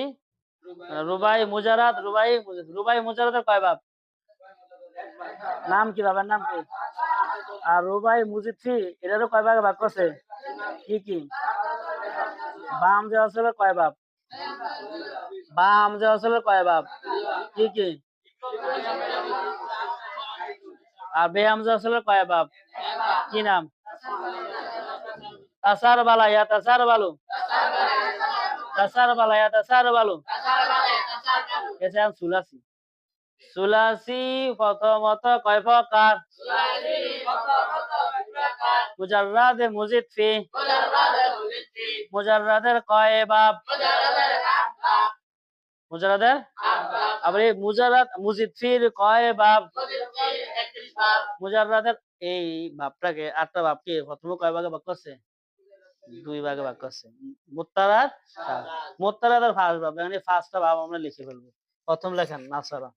রুবাই, মুজারাদ, রুবাই মুজারাদের কয় ভাব? নাম কি? ভাবের নাম কি? আর রুবাই মুজিদফি এটারও কয় ভাগে ভাগ করছে? কি কি? বাম যে আসলে কয় ভাব? বাম যে আসলে কয় ভাব? কি কি? আর বেহাম যে আসলে কয় ভাব? কি নাম? তাসার বালা ইয়া তাসার বালু, তাসার বালা ইয়া তাসার বালু। এসে সুলাসি। সুলাসি প্রথমত কয় প্রকার? মুজাররাদ মুজিদ ফি। মুজাররাদের কয় বাব? মুজাররাদের আবার এই মুজাররাদ মুজিদ ফির কয় বাব? মুজাররাদের এই ভাবটাকে 8টা ভাবকে প্রথমে কয় ভাগে ভাগ করছে? 2 ভাগে ভাগ করছে। মুত্তারাদ, মুত্তারাদের 5 ভাব, মানে 5টা ভাব আমরা লিখে ফেলবো। প্রথম লেখেন নাসরা।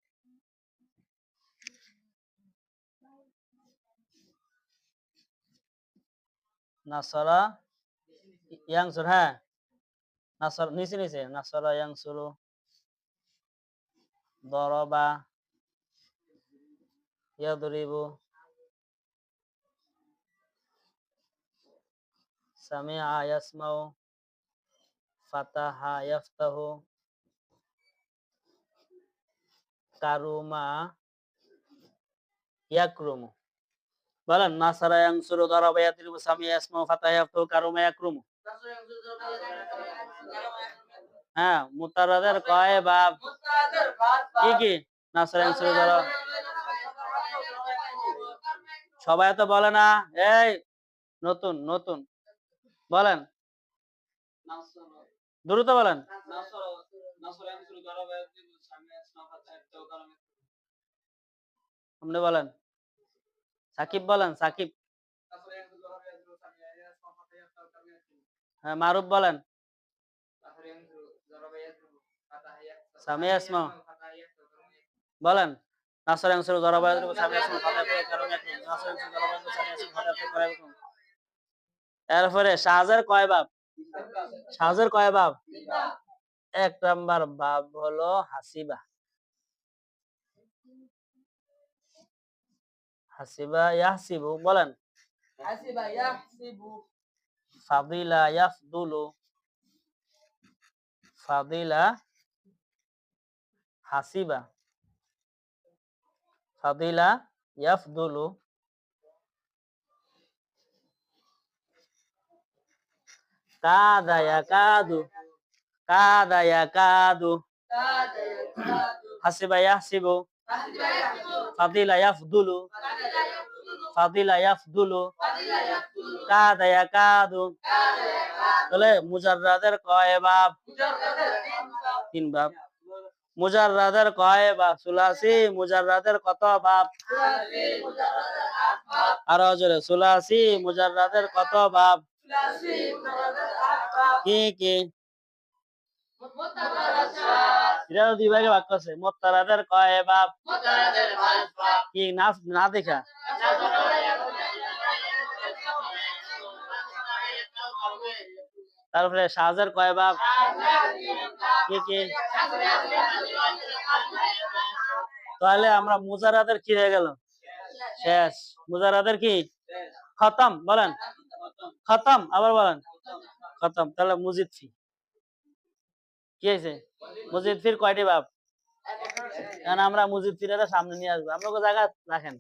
নাসরা ইয়াংসুর, হ্যাঁ নাসর নিচে নিচে নাসরা ইয়াংসুরু, দরবা ইয়াদরিবু, সামিআ ইয়াসমাউ, ফাতাহা ইয়াফতাহু, কারুমা ইয়াকরুমু। বলেন নাসারা ইয়ানসুরু, দারাবা ইয়াদরিবু, সামিআ ইয়াসমাউ, ফাতাহা ইয়াফতাহু, কারুমা ইয়াকরুমু। হ্যাঁ, মুতারাদের কয় বাব? কি কি? নাসারা ইয়ানসুরু, দারাবা। সবাই তো বলে না। এই নতুন নতুন বলেন, দ্রুত বলেন। আপনি বলেন, সাকিব বলেন, সাকিব। হ্যাঁ, মারুফ বলেন। সামিয়া ইসমা বলেন। নাসর ইয়ানসুরু, দারাবা ইয়াদরিবু, সামিয়া ইসমা, ফাতাহা ইয়াফতাহু, কারুমা ইয়াকরুমু। নাসর ইয়ানসুরু, দারাবা ইয়াদরিবু, সামিয়া ইসমা, ফাতাহা ইয়াফতাহু, কারুমা ইয়াকরুমু। এরপরে শাহজের কয় বাব? শাহজের কয় বাব? 1 নাম্বার বাব হলো হাসিবা। হাসিবা ইয়াহসিবু বলেন। হাসিবা ইয়াহসিবু। ফাদিলা ইয়াফদুলু, ফাদিলা হাসিবা, ফাদিলা ইয়াফদুলু। কাদা ইয়াকাদু, কাদা ইয়াকাদু, কাদা ইয়াকাদু। হাসিবা ইয়াহসিবু, হাসিবা ইয়াহসিবু। ফাদিলা ইয়াফদুলু, ফাদিলা ইয়াফদুলু। ফাদিলা ইয়াফদুলু, ফাদিলা ইয়াফদুলু। কাদা ইয়াকাদু। কাদা ইয়াকাদু। তাহলে মুজাররাদের কয় বাব? মুজাররাদের 3 বাব। মুজাররাদের কয় বাব? সুলাসি মুজাররাদের কত বাব? সুলাসি মুজাররাদের 8 বাব। আর জোরে, সুলাসি মুজাররাদের কত বাব? সুলাসি মুজাররাদের 8 বাব। কি কি? মুত্তারাদ শাজ। এটা 2 ভাগে ভাগ করছে। মুত্তারাদের কয় বাব? মুত্তারাদের 5 বাব। কি না দেখা? তারপরে শাহজের কয় বাব? কি কি? তাহলে আমরা মুজারাদের কি হয়ে গেল? শেষ। মুজারাদের কি? খতম বলেন। খতম, আবার বলেন খতম। তাহলে মুজিদ ফি কি হয়েছে? মুজিদ ফির কয়টি বাব? কারণ আমরা মসজিদ ফিরে সামনে নিয়ে আসবো, আপনাকে জায়গা রাখেন,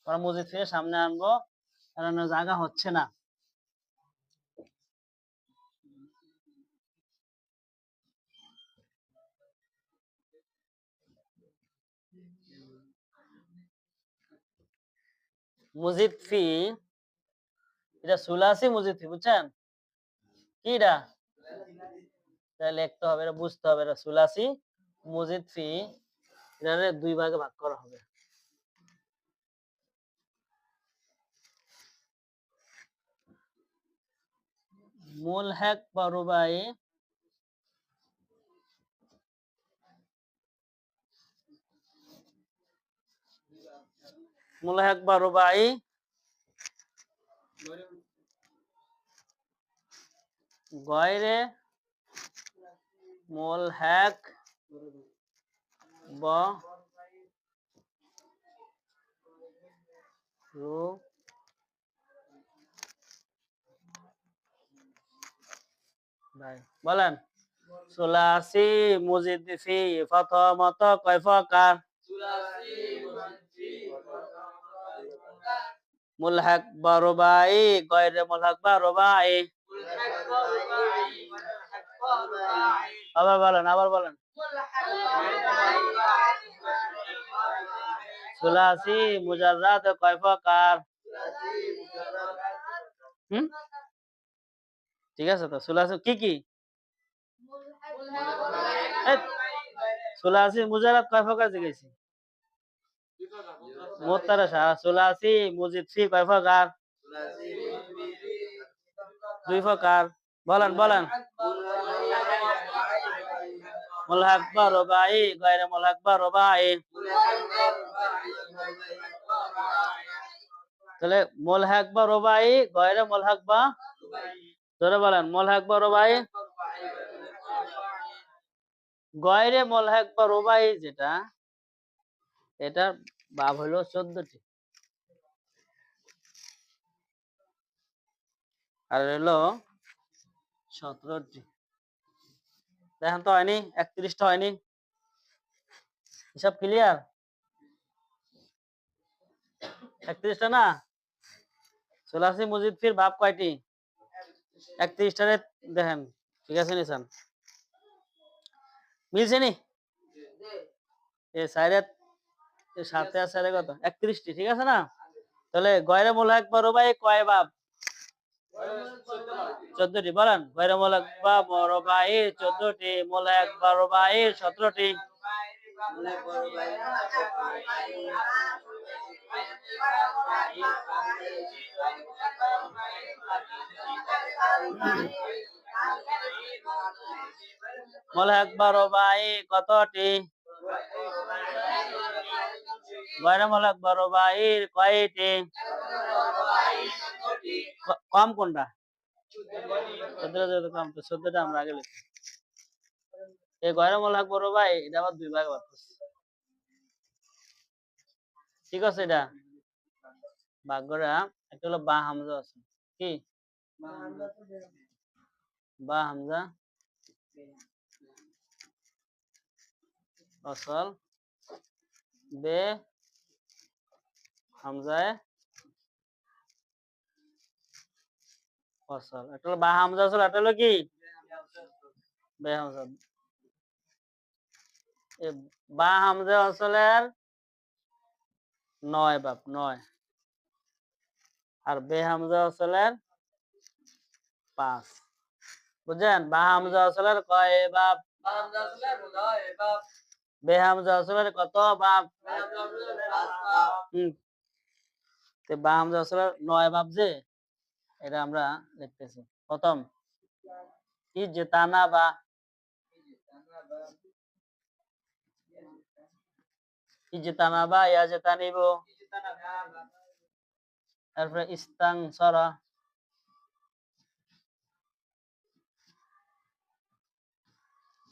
আমরা মসজিদ ফিরে সামনে আনবো, কারণ জায়গা হচ্ছে না। মসজিদ ফি এটা সুলাসি মসজিদ ফি, বুঝছেন কি এটা? তাহলে লিখতে হবে, এটা বুঝতে হবে, এটা সুলাসি মসজিদ ফি, এটা দুই ভাগে ভাগ করা হবে। মুলহাক বা রুবাই, মুলহাক বা রুবাই গয়রে মুলহাক বা রুবাই, বলেন সুলাসি মসজিদ ফি প্রথমত কয় প্রকার? মুলহাক বা রুবাই গয়রে মুলহাক বা রুবাই, আবার বলেন, আবার বলেন। সুলাসি মুজাররাদ কয় প্রকার? ঠিক আছে, তো সুলাসি কি কি? সুলাসি মুজাররাদ কয় প্রকার জিজ্ঞেসি? মুত্তারাশা। সুলাসি মসজিদ ফি কয় প্রকার? দুই প্রকার। বলেন বলেন। মুলহাক বা রুবাই গয়রে মুলহাক বা রুবাই, তাহলে মুলহাক বা রুবাই গয়রে মুলহাক বা, ধরে বলেন মুলহাক বা রুবাই গয়রে মুলহাক বা রুবাই যেটা, এটার বাব হলো 14টি আর হলো 17টি। দেখেন তো হয়নি, 31টা হয়নি, হিসাব ক্লিয়ার? 31টা না? সুলাসি মসজিদ ফির বাপ কয়টি? 31টারে দেখেন, ঠিক আছে নিশান, মিলছে নি? এ সাইরাত এর সাথে আছে আর কত? 31টি, ঠিক আছে না? তাহলে গয়রে মুলহাক বা রুবাই কয় বাপ? 14টি। বলেন গয়রে মুলহাক বা রুবাই 14টি, মুলহাক বা রুবাই 17টি। মুলহাক বা রুবাই কতটি? গয়রে মুলহাক বা রুবাই কয়টি? কম কোনটা? 14 কম, তো 14টা আমরা আগে লিখি। এই গয়রে মুলহাক বা রুবাই এটা আবার দুই ভাগে ভাগ করছি, ঠিক আছে? এটা ভাগ্যরা একটা হলো বা হামজা আছে, কি বা হামজা অসল, বে হামজায় অসল, এটা হলো বা হামজা অসল, এটা হলো কি বে হামজা। এই বা হামজা অসলের 9 বাপ, 9, আর বে হামজা অসলের 5, বুঝছেন? বা হামজা অসলের কয় বাপ? বে হামজা অসলের কত বাপ? তো বা হামজা অসলের 9 বাপ যে, এটা আমরা লিখতেছি। প্রথম ইজতানা বা, ইজতানা বা ইয়াজতানিবু, তারপরে ইস্তানসরা,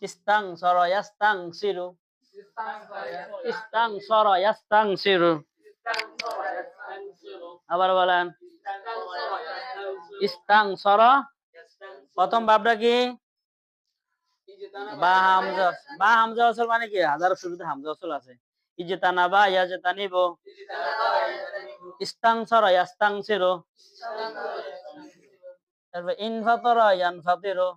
ইস্তানসরা ইয়াস্তানসিরু, ইস্তানসরা ইয়াস্তানসিরু। আবার বলেন ইস্তানসরা, প্রথম ভাবটা কি? বা হামজা ওয়াসল মানে কি হাজার শুরুতে হামজা ওয়াসল আছে। ইজতানাবা ইয়াজতানিবু, ইস্তানসারা ইয়াস্তানসিরু, তারপর ইনফাতারা ইয়ানফাতিরু,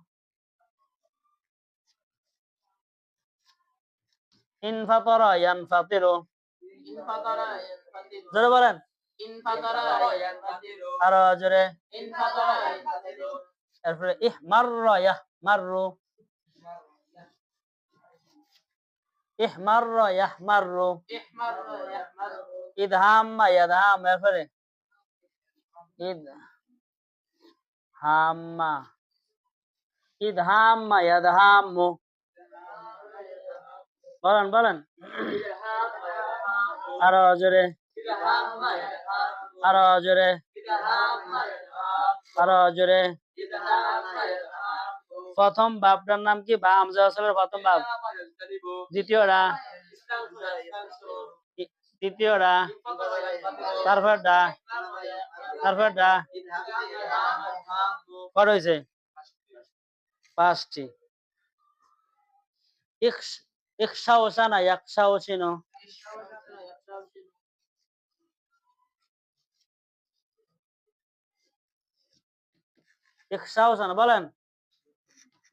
ইনফাতারা ইয়ানফাতিরু। জোরে বলেন। আরো জোরে। তারপরে ইহমাররা ইয়াহমাররু, ইহমাররা ইয়াহমাররু, ইদহাম্মা ইয়াদহাম। এরপরে ইদহাম্মা, ইদহাম্মা ইয়াদহাম্মু। বলেন বলেন। আরো জোরে, আরো জোরে, আরো জোরে। প্রথম বাপটার নাম কি? বা হামজা ওয়াসলের প্রথম বাপ। দ্বিতীয়টা, তৃতীয়টা, তারপরটা, তারপরটা। কত হয়েছে? 5টি। ইখশাওসানা ইয়াকশাওসিনু, ইখশাওসানা বলেন।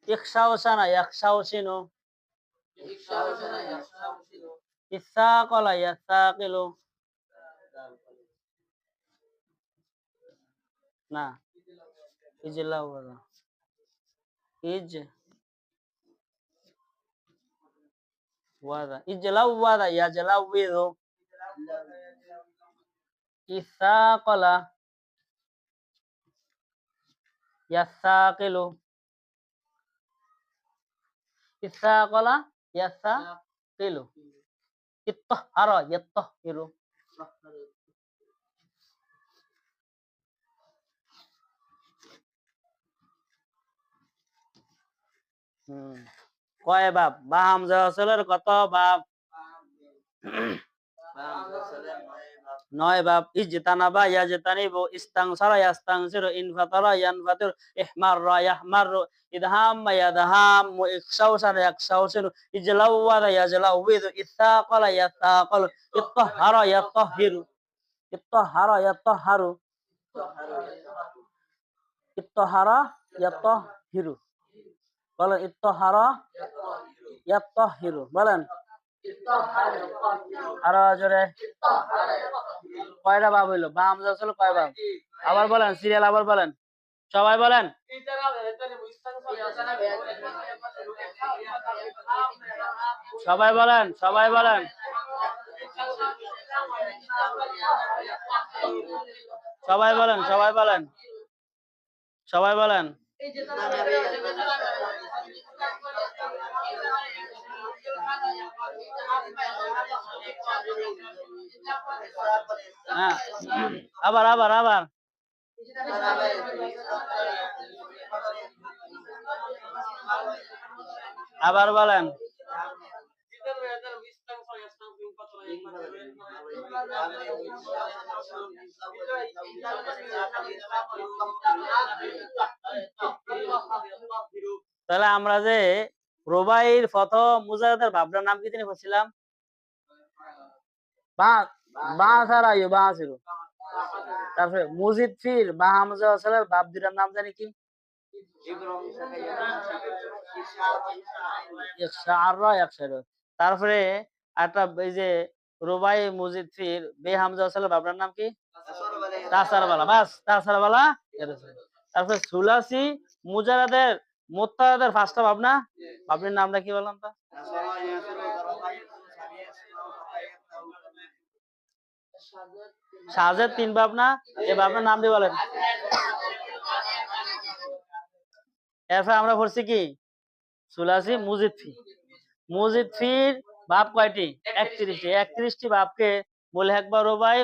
ইখশাওসানা ইয়াকশাওসিনু, ইসাকালা ইয়াসাকিলু। না, ইজলাওয়াদা, ইজওয়াদা, ইজলাওয়াদা ইয়াজলাওয়িদু, ইসাকালা ইয়াসাকিলু, ইসাকালা ইয়াসাকিলু, ইত্তাহহারা ইয়াত্তাহহিরু। কয় বাপ? বা হামজা ওয়াসলের কত বাপ? 9 বাপ। ইজতানাবা ইয়াজতানিবু, ইস্তানসারা ইয়াস্তানসিরু, ইনফাতারা ইয়ানফাতিরু, ইহমাররা ইয়াহমাররু, ইদহাম্মা ইয়াদহাম্মু, ইখশাওসানা ইয়াকশাওসিনু, ইজলাওয়াদা ইয়াজলাওয়িদু, ইসাকালা ইয়াসাকালু, ইত্তাহহারা ইয়াত্তাহহিরু, ইত্তাহহারা ইয়াত্তাহহারু, ইত্তাহহারা ইয়াত্তাহহিরু। বলেন ইত্তাহহারা ইয়াত্তাহহিরু। বলেন। আরো জোরে। কয়টা বাপ হইলো? বা হামজা ওয়াসল কয় বাপ? আবার বলেন, সিরিয়াল আবার বলেন, সবাই বলেন। সবাই বলেন, সবাই বলেন। সবাই বলেন, সবাই বলেন, সবাই বলেন। হ্যাঁ, আবার আবার আবার। আবার বলেন। তাহলে আমরা যে রুবাইর প্রথম মুজারাদের বাবরার নাম কি তিনি বলছিলাম? তারপরে মুজিদ ফির বা হামজা ওয়াসলের বাপ দুটার নাম জানি কি? তারপরে একটা এই যে রুবাই মুজিদ ফির বে হামজা ওয়াসলের বাবরার নাম কি? তাসারবালা। বাস, তাসারবালা। তারপরে সুলাসি মুজারাদের মুত্তাহাদের ফার্স্টটা ভাবনা, বাবরির নামটা কি বললাম তা? শাহজাদ 3 ভাবনা। এই ভাবনার নাম দিয়ে বলেন। এরপর আমরা পড়ছি কি? সুলাসি মুজিদ ফি। মুজিদ ফির বাপ কয়টি? 31টি। 31টি বাপকে মুলহাক বা রুবাই,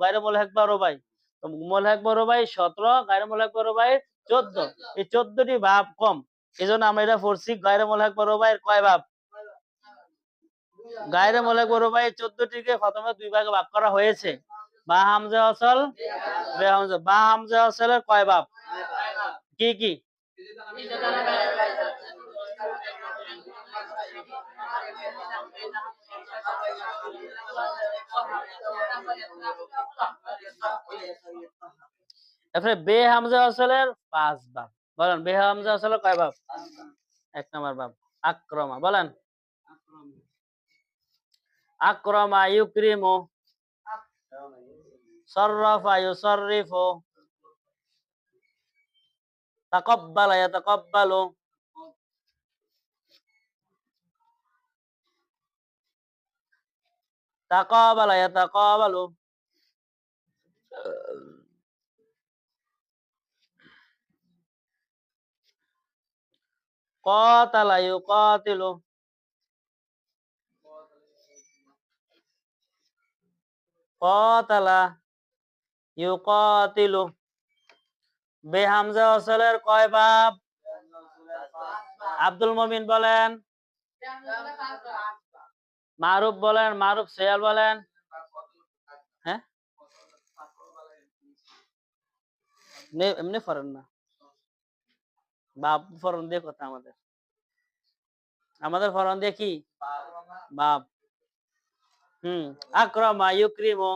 গায়রে মুলহাক বা রুবাই। তো মুলহাক বা রুবাই 17, গায়রে মুলহাক বা রুবাই 14। এই 14টি বাপ কম। এজন্য আমরা এটা পড়ছি গায়রে মুলহাক বা রুবাইয়ের কয় বাপ? গায়রে মুলহাক বা রুবাই 14টিকে প্রথমে 2 ভাগে ভাগ করা হয়েছে। বা হামজা ওয়াসল, বে হামজা। বা হামজা ওয়াসলের কয় বাপ? কি কি? তারপরে বে হামজা ওয়াসলের 5 বাব। বলেন বে হামজা ওয়াসলের কয় বাব? 1 নাম্বার বাব আকরামা। বলেন আকরামা ইউকরিমু, সাররাফা ইউসাররিফু, তাকাব্বালা ইয়াতাকাব্বালু, তাকাবালা ইয়াতাকাবালু, কাতালা ইউকাতিলু, কাতালা ইউকাতিলু। বে হামজা ওয়াসলের কয় বাব? আব্দুল মুমিন বলেন, মারুফ বলেন, মারুফ সোহেল বলেন। হ্যাঁ এমনি ফরেন না, বাপ ফরন দিয়ে কথা আমাদের, আমাদের ফরন দিয়ে কি বাপ। আকরামা ইউকরিমু,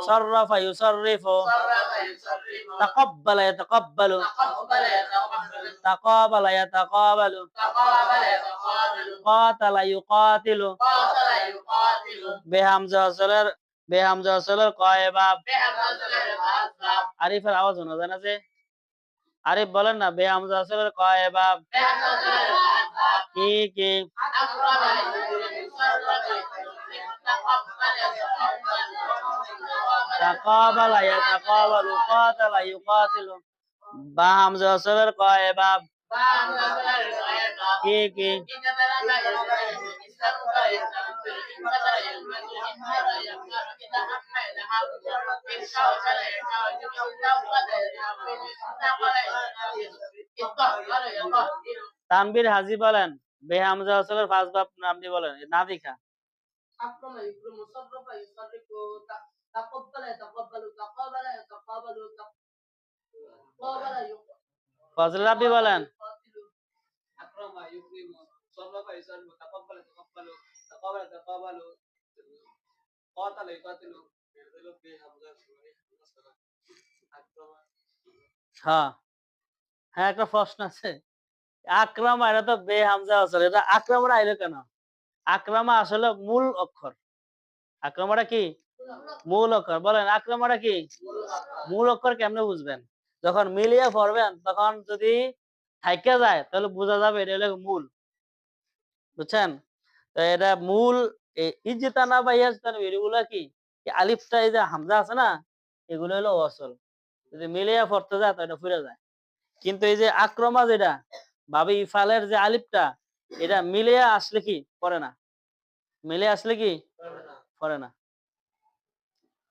সাররাফা ইউসাররিফু, তাকাব্বালা ইয়াতাকাব্বালু, তাকাবালা ইয়াতাকাবালু, কাতালা ইউকাতিলু। বে হামজা ওয়াসলের কয় বাব? আরিফের আওয়াজ শোনা যায় না যে? আরিফ বলেন না, বে হামজা ওয়াসলের কয় বাব? কি কি? তাকাবালা ইয়াতাকাবালু, কাতালা ইউকাতিলু। বা হামজা ওয়াসলের কয় বাব? কি কি? তানবীর হাজী বলেন বে হামজা ওয়াসলের 5 বাব নাম দিয়ে বলেন না দেখা। আকরামা ইউকরিমু, সাররাফা ইউসাররিফু, তাকাব্বালা ইয়াতাকাব্বালু, তাকাবালা ইয়াতাকাবালু, তাকাবালা ফজল রাব্বি বলেন আকরামা ইউকরিমু, সাররাফা ইউসাররিফু, তাকাব্বালা ইয়াতাকাব্বালু, তাকাবালা ইয়াতাকাবালু, কাতালা ইউকাতিলু। হলো বে হামজা আকরামা। হ্যাঁ হ্যাঁ, একটা প্রশ্ন আছে। আকরামা এটা তো বে হামজা ওয়াসল, এটা আকরামা আইলো কেন? আকরামা আসলে মূল অক্ষর। আকরামাটা কি মূল অক্ষর। বলেন আকরামাটা কি মূল অক্ষর। কেমনে বুঝবেন? যখন মিলিয়ে পড়বেন তখন যদি থাইকা যায় তাহলে বোঝা যাবে এটা হলো মূল। বুঝছেন? তো এটা মূল। ইজতানা বা ইয়াজতানা এগুলো কি আলিফটা, এই যে হামজা আছে না, এগুলো হলো ওয়াসল। যদি মিলিয়ে পড়তে যায় তো এটা ফুরে যায়। কিন্তু এই যে আক্রমা যেটা ভাবে ইফালের যে আলিফটা, এটা মিলিয়ে আসলে কি পড়ে না, মিলে আসলে কি পড়ে না।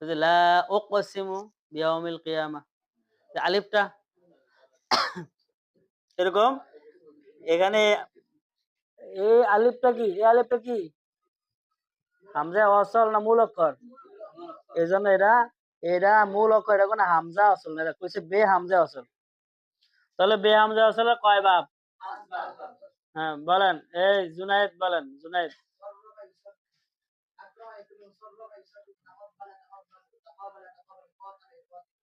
যে লা উকসিমু বিয়াউমিল কিয়ামা, যে আলিফটা এরকম, এখানে এই আলিফটা কি, এই আলিফটা কি হামজা ওয়াসল না মূল অক্ষর? এজন্য এটা এটা মূল অক্ষর, এটা কোনো হামজা ওয়াসল না, এটা কইছে বে হামজা ওয়াসল। তাহলে বে হামজা ওয়াসলের কয় বাব? হ্যাঁ বলেন, এই জুনায়েদ বলেন, জুনায়েদ।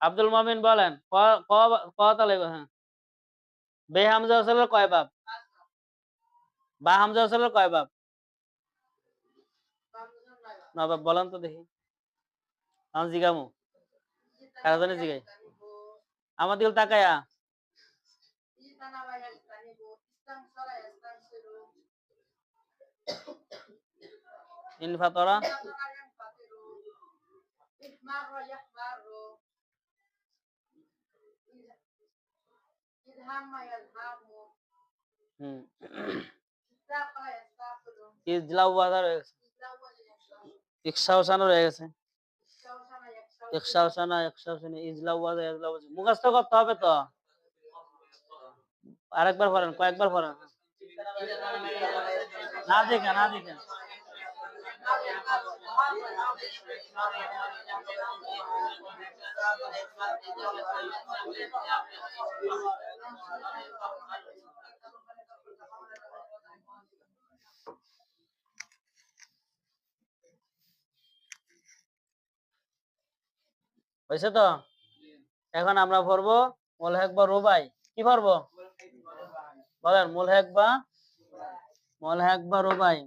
আব্দুল মুমিন বলেন কত লাগবে? হ্যাঁ বে হামজা ওয়াসলের কয় বাব? বা হামজা ওয়াসলের কয় বাব? না বাব বলেন তো দেখি, আমি জিগামু কারা জানি জিগাই আমার দিকে তাকায়া। ইনফাতরা, ইজলাউ বাজার হয়ে গেছে, ইকসাওসানা রয়ে গেছে, ইকসাওসানা ইজলাউ বাজার, ইজলাউ বাজার মুখস্থ করতে হবে তো। আরেকবার পড়েন, কয়েকবার পড়েন, না দেখেন না দেখেন। হয়েছে তো? এখন আমরা পড়বো মুলহাক বা রুবাই। কি পড়বো? বলেন মুলহাক বা রুবাই।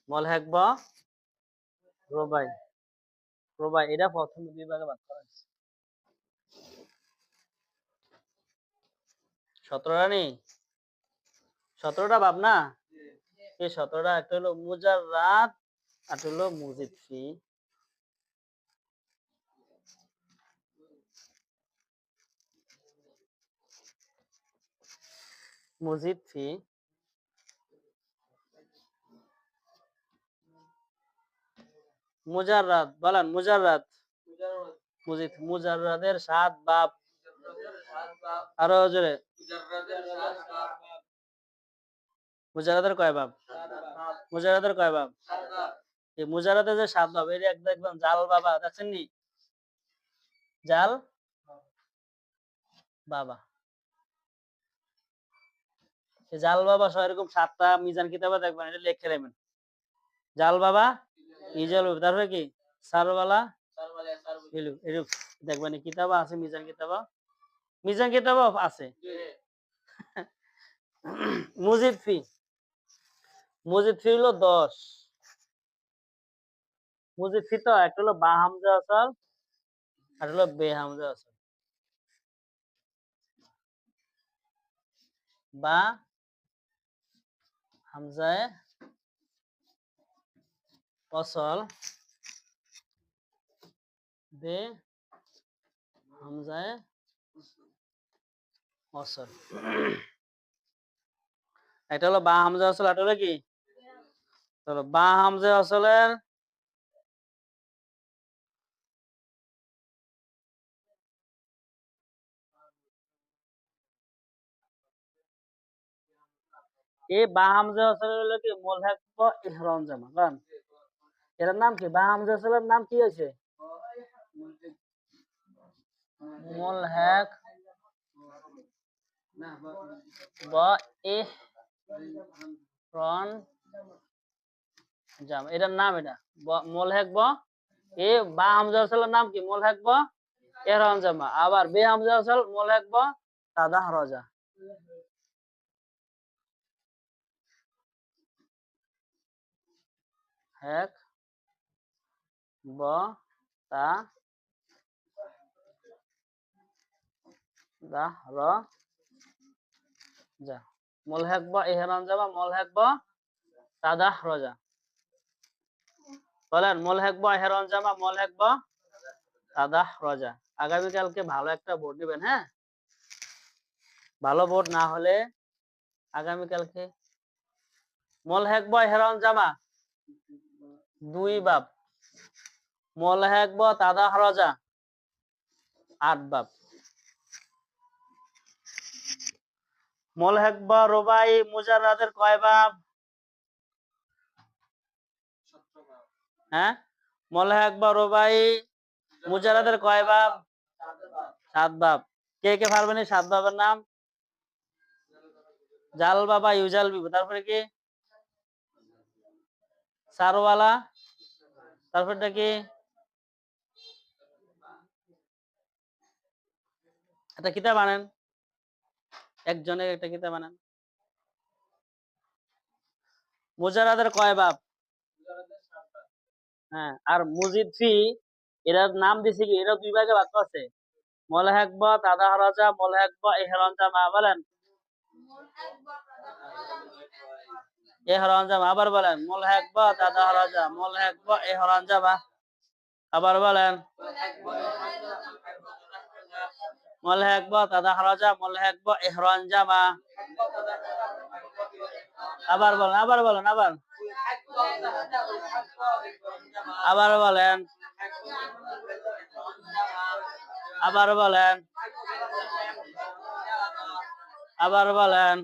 মুলহাক বা রুবাই। রুবাই এটা প্রথম দুই ভাগে ভাগ করা হয়েছে। 17টা নেই? 17টা ভাব না? এই 17টা একটা হলো মুজাররাদ, আর হলো মুজিদ ফি। মুজিদ ফি, মুজাররাদ বলেন মুজাররাদ, মুজিদ, মুজাররাদের 7 বাব। আরো জোরে। মুজাররাদের কয় বাব? মুজাররাদের কয় বাব? এই মুজাররাদের যে 7 বাব, এর এক দেখবেন জাল বাবা, দেখছেন নি? জাল বাবা, এই জাল বাবা সহ এরকম 7টা মিজান কিতাবে দেখবেন, এটা লিখে নেবেন। জাল বাবা, ইজাল, তারপরে কি সারওয়ালা, এরূপ দেখবেন কিতাবা আছে, মিজান কিতাবা, মিজান কিতাবা আছে। মুজিদ ফি, মুজিদ ফি হলো 10। মুজিদ ফি তো একটা হলো বা হামজা আসল, আর হলো বে হামজা আসল। বা হামজায় অসল, বে হামজায় অসল। এটা হলো বা হামজা আসল, এটা হলো কি? চলো বা হামজা আসলের এই বা হামজা আসলের হলো কি মুলহাক বা ইহরাম জামা, কারণ এর নাম কি? বা হামজা আসলের নাম কি আছে? মুলহাক বা ইহরাম জামা, এটার নাম এটা মুলহাক বা, এ বা হামজা আসলের নাম কি? মুলহাক বা ইহরাম জামা। আবার বে হামজা আসল মুলহাক বা তাদাহ রাজা। এক বা তা দাহ র যা, মুলহাক বা ইহরাম জামা, মুলহাক বা তাদাহ রাজা। বলেন মুলহাক বা ইহরাম জামা, মুলহাক বা তাদাহ রাজা। আগামীকালকে ভালো একটা বোর্ড নেবেন, হ্যাঁ? ভালো বোর্ড না হলে আগামীকালকে মুলহাক বা ইহরাম জামা 2 বাব, মুলহাক বা তাদাহ রাজা 8 বাব, মুলহাক বা রুবাই মুজাররাদের কয় বাব? হ্যাঁ, মুলহাক বা রুবাই মুজাররাদের কয় বাব? 7 বাব। কে কে পারবেন এই 7 বাবের নাম? জাল বাবা, ইউজাল বিবু, তারপরে কি সারওয়ালা, তারপরটা কি একটা কিতাব আনেন, একজনের একটা কিতাব আনেন। মুজারাদের কয় বাব? হ্যাঁ, আর মুজিদ ফি এটার নাম দিছে কি? এটা 2 ভাগে ভাগ আছে, মুলহাক বা তাদাহ রাজা, মুলহাক বা ইহরাম জামা। বলেন ইহরাম জামা, আবার বলেন মুলহাক বা তাদাহ রাজা, মুলহাক বা ইহরাম জামা। আবার বলেন মুলহাক বা তাদাহ রাজা, মুলহাক বা ইহরাম জামা। আবার বলেন, আবার বলেন, আবার বলেন, আবার বলেন, আবার বলেন,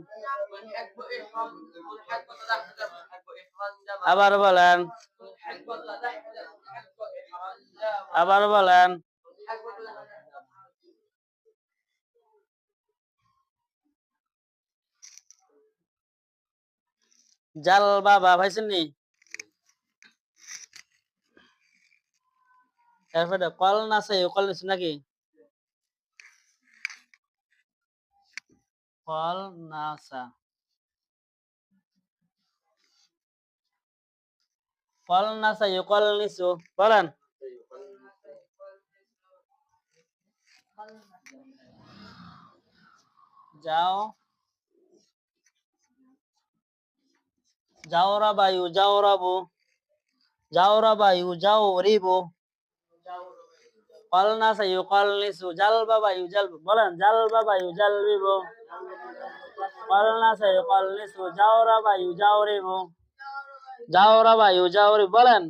আবার বলেন, আবার বলেন। জাল বাবা ভাইছেন নি? এরপরে কল নাসা কল নিছেন নাকি? কল নাসা কল নাসা কল নিছু বলেন। যাও যাওরা বায়ু যাওরাবো যাওরা বায়ু যাও রিবো কল নাসা কল নিছু জাল বাবা জাল বলেন জাল বাবা জাল বিবো কল নাসা কল নিছু যাওরা বায়ু যাও রিবো যাওরা বায়ু যাও রি বলেন।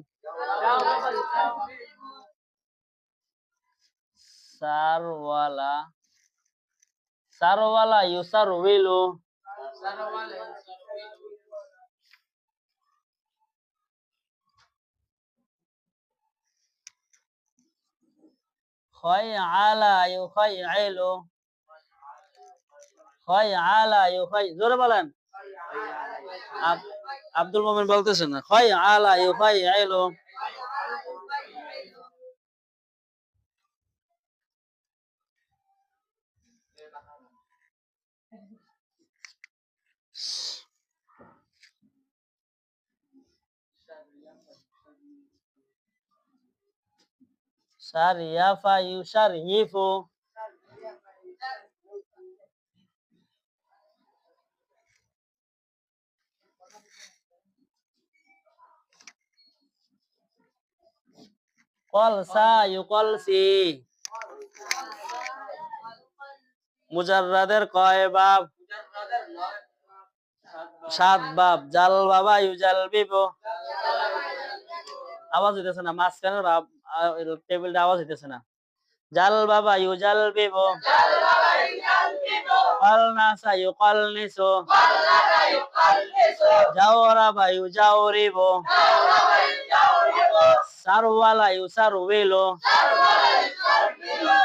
সারওয়ালা সারওয়ালা ইউসারউইলু খায়আলা ইউখায়ইলু খায়আলা জোরে বলেন। আব্দুল মোমিন বলতেছেন না খায়আলা ইউখায়ইলু সারিয়াফা ইউসারহিফু কলসা ইউকলসি মুজাররাদের কয় বাব? 7 বাব। জাল বাবা ইউজাল বিবো আওয়াজ হইতেছে না, মাঝখানের টেবিলটা আওয়াজ হইতেছে না। জাল বাবা ইউজাল বিবো কল নাসা ইউকল নিসো যাওরা বা ইউজাউরিবো সারওয়ালা ইউসারউইলু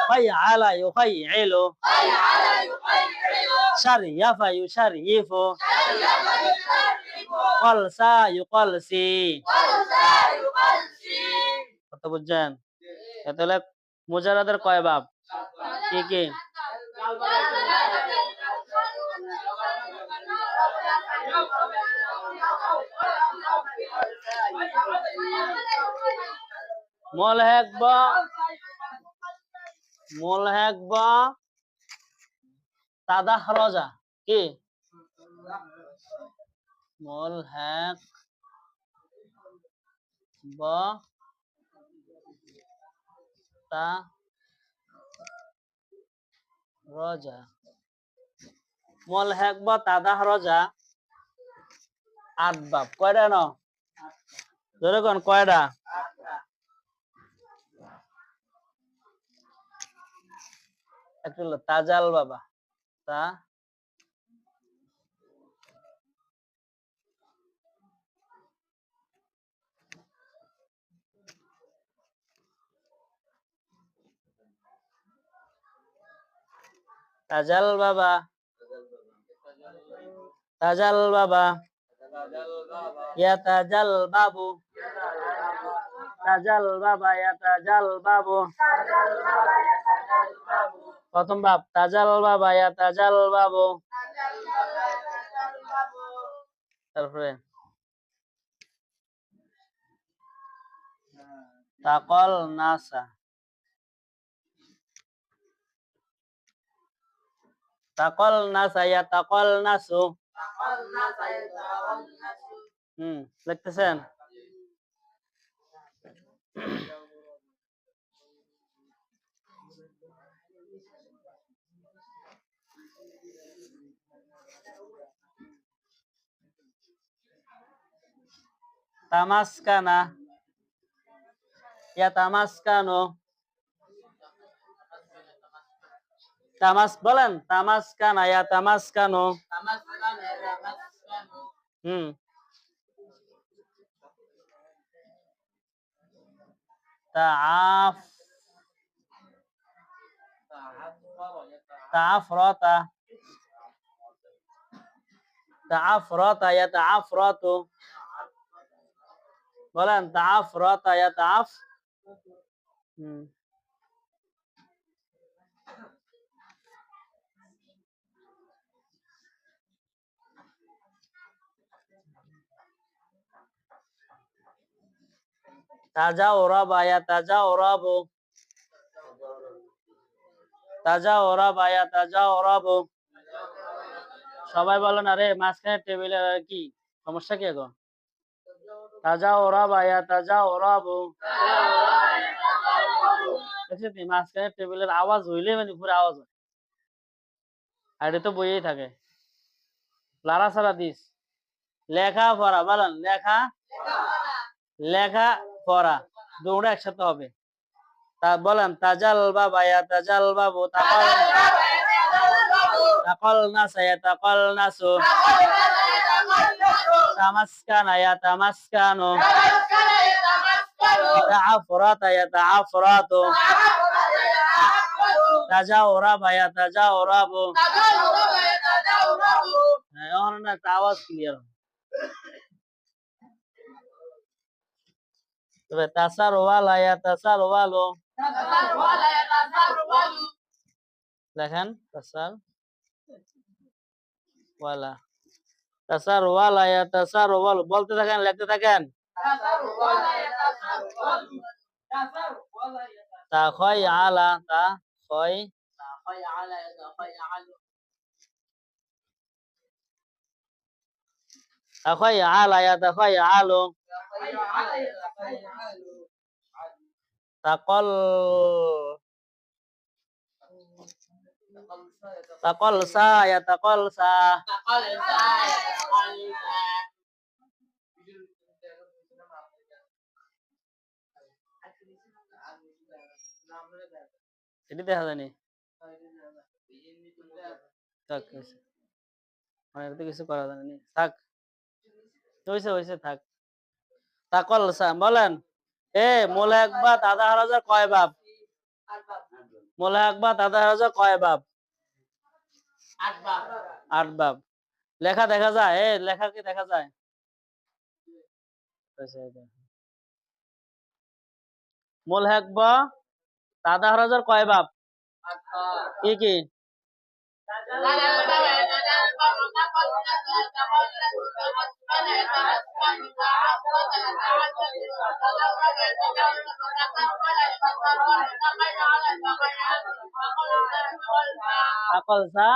খায়আলা ইউখায়ইলু সারিয়াফা ইউসারইফু কলসা ইউকলসি কথা বুঝছেন? এত হলে মুজারাদের কয় বাব? কি কি? মুলহাক বা তাদাহরজা কি? মুলহাক বা তাদাহরজা মুলহাক বা তাদাহরজা 8 বাব। কয়টা ন? ধরে কোন কয়টা? একটা হলো তাজাল বাবা তা তাজাল বাবা তাজাল বাবা ইয়া তাজাল বাবু তাজাল বাবা ইয়া তাজাল বাবু প্রথম বাব তাজাল বাবা ইয়া তাজাল বাবু তারপরে তাকল নাসা তাকল নাসা ইয়া তাকল নাসু লিখতেছেন? তামাসকানা ইয়া তামাসকানো বলেন তামাসকানা ইয়া তামাসকানো তাআফ তাআফরাতা তাআফরাতা ইয়াতাআফরাতু, বলেন তাআফরাতা ইয়াতাআফ। হুম। তাজাওরাবা ইয়াতাজাওরাবু, তাজাওরাবা ইয়াতাজাওরাবু। সবাই বলেন, আরে মাঝখানে টেবিলে কি সমস্যা কি এখন? তাজাওরাবা ইয়াতাজাওরাবু। দেখছেন কি মাঝখানে টেবিলের আওয়াজ হইলে মানে পুরো আওয়াজ হয়, আর এটা তো বইয়েই থাকে। লারা সারা দিস, লেখা পড়া, বলেন লেখা লেখা পড়া দুটো একসাথে হবে। তা বলেন তাজাল বাবা তাজাল বাবু, তাকল নাসা তাকল নাসু, তামাসকানা তামাসকানু, তাআফরাতা তাআফরাতু, তাজাওরাবা তাজাওরাবু। হ্যাঁ, এখন না একটা আওয়াজ ক্লিয়ার। তবে তাসারওয়ালা তাসারওয়ালু, দেখেন তাসার ওয়ালা, তাসারওয়ালা তাসারওয়ালু, বলতে থাকেন, লিখতে থাকেন। তাখায়ালা তাখাই, তাখায়ালা তাখায়ালু, তাকল তাকলসা তাকলসা, এটি দেখা যায়নি। থাক হইছে, মানে এটা কিছু করা যায়নি, থাক হইছে হইছে থাক। তাকলসা, বলেন এ মুলাকবাত আধা হাজার কয় বাব? মুলাকবাত আধা হাজার কয় বাব? 8 বাব। লেখা দেখা যায়, এ লেখা কি দেখা যায়? মুলহাকবা আধা হাজার কয় বাব? কি কি? আকলসা,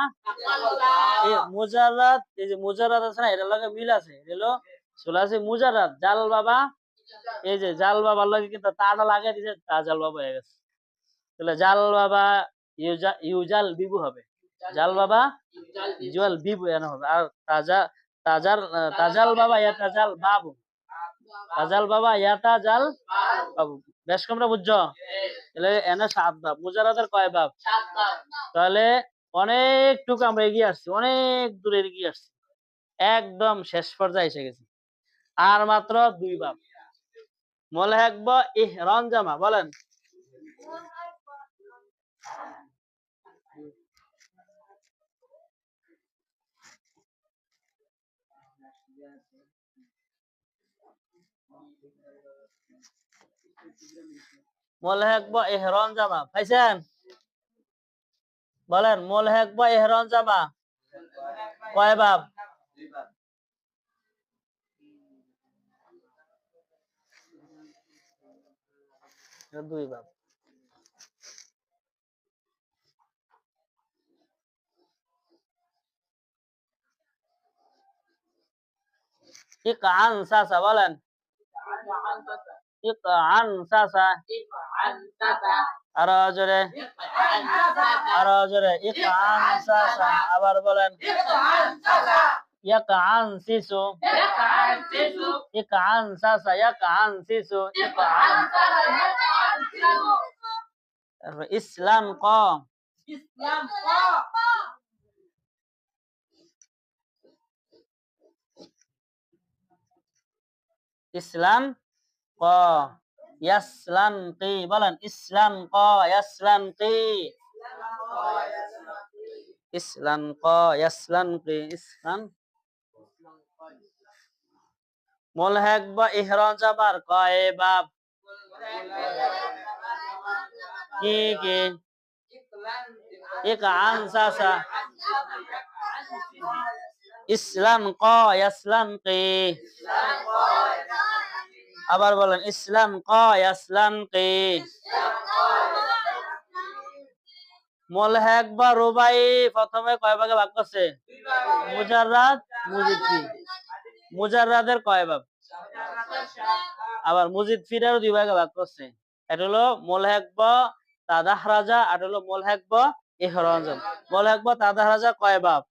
এই মুজাররাদ, এই যে মুজাররাদ আছে না, এটার লগে মিল আছে। এটা হলো সুলাসি মুজাররাদ। জাল বাবা, এই যে জাল বাবার লগে কিন্তু তাটা লাগিয়ে দিয়েছে, তা জাল বাবা হয়ে গেছে। তাহলে জাল বাবা ইউজাল বিবু হবে, জাল বাবা ইউজাল বিবু এনে হবে। আর তাজাল বাবা ইয়া তাজাল বাবু, তাজাল বাবা ইয়া তাজাল বাবু। বেশ কমরা বুঝছো? তাহলে এনে 7 বাব। মুজাররাদের কয় বাব? 7 বাব। তাহলে অনেকটুকু আমরা এগিয়ে আসছি, অনেক দূরে এগিয়ে আসছি, একদম শেষ পর্যায়ে এসে গেছি। আর মাত্র 2 বাব। মুলহাকবা ইহরান জামা, বলেন মুলহাকবা ইহরান জামা, পাইছেন? বলেন মুলহাকবা ইহরান জামা কয় বাব? 2 বাব। ইকআন সাসা, বলেন ইকআন সাসা, আরো জোরে, আরো জোরে, ইকআন সাসা। আবার বলেন ইয়াকআন সিসু, ইকআন সাসা ইয়াকআন সিসু, ইকআন। ইসলাম ক, ইসলাম ক, ইয়াসলান কি, বলেন ইসলাম ক ইয়াসলান কি, ইসলাম ক ইয়াসলান কি, ইসলাম মুলহাক বা ইহরান জাবার কয় বাব? কি কি? এক আনসাসা ইসলাম ক ইয়াসলাম কি? আবার বলেন ইসলাম ক ইয়াসলাম কি? মুলহাক বা রুবাই প্রথমে কয় ভাগে ভাগ করছে? মুজাররাদ, মুজিদ ফি। মুজাররাদের কয় ভাগ? আবার মুজিদ ফিরেরও দুই ভাগে ভাগ করছে। এটা হলো মুলহাক বা তাদাহরাজা, আর হলো মুলহাক বা ইহরানজান। মুলহাক বা তাদাহরাজা কয় বাব?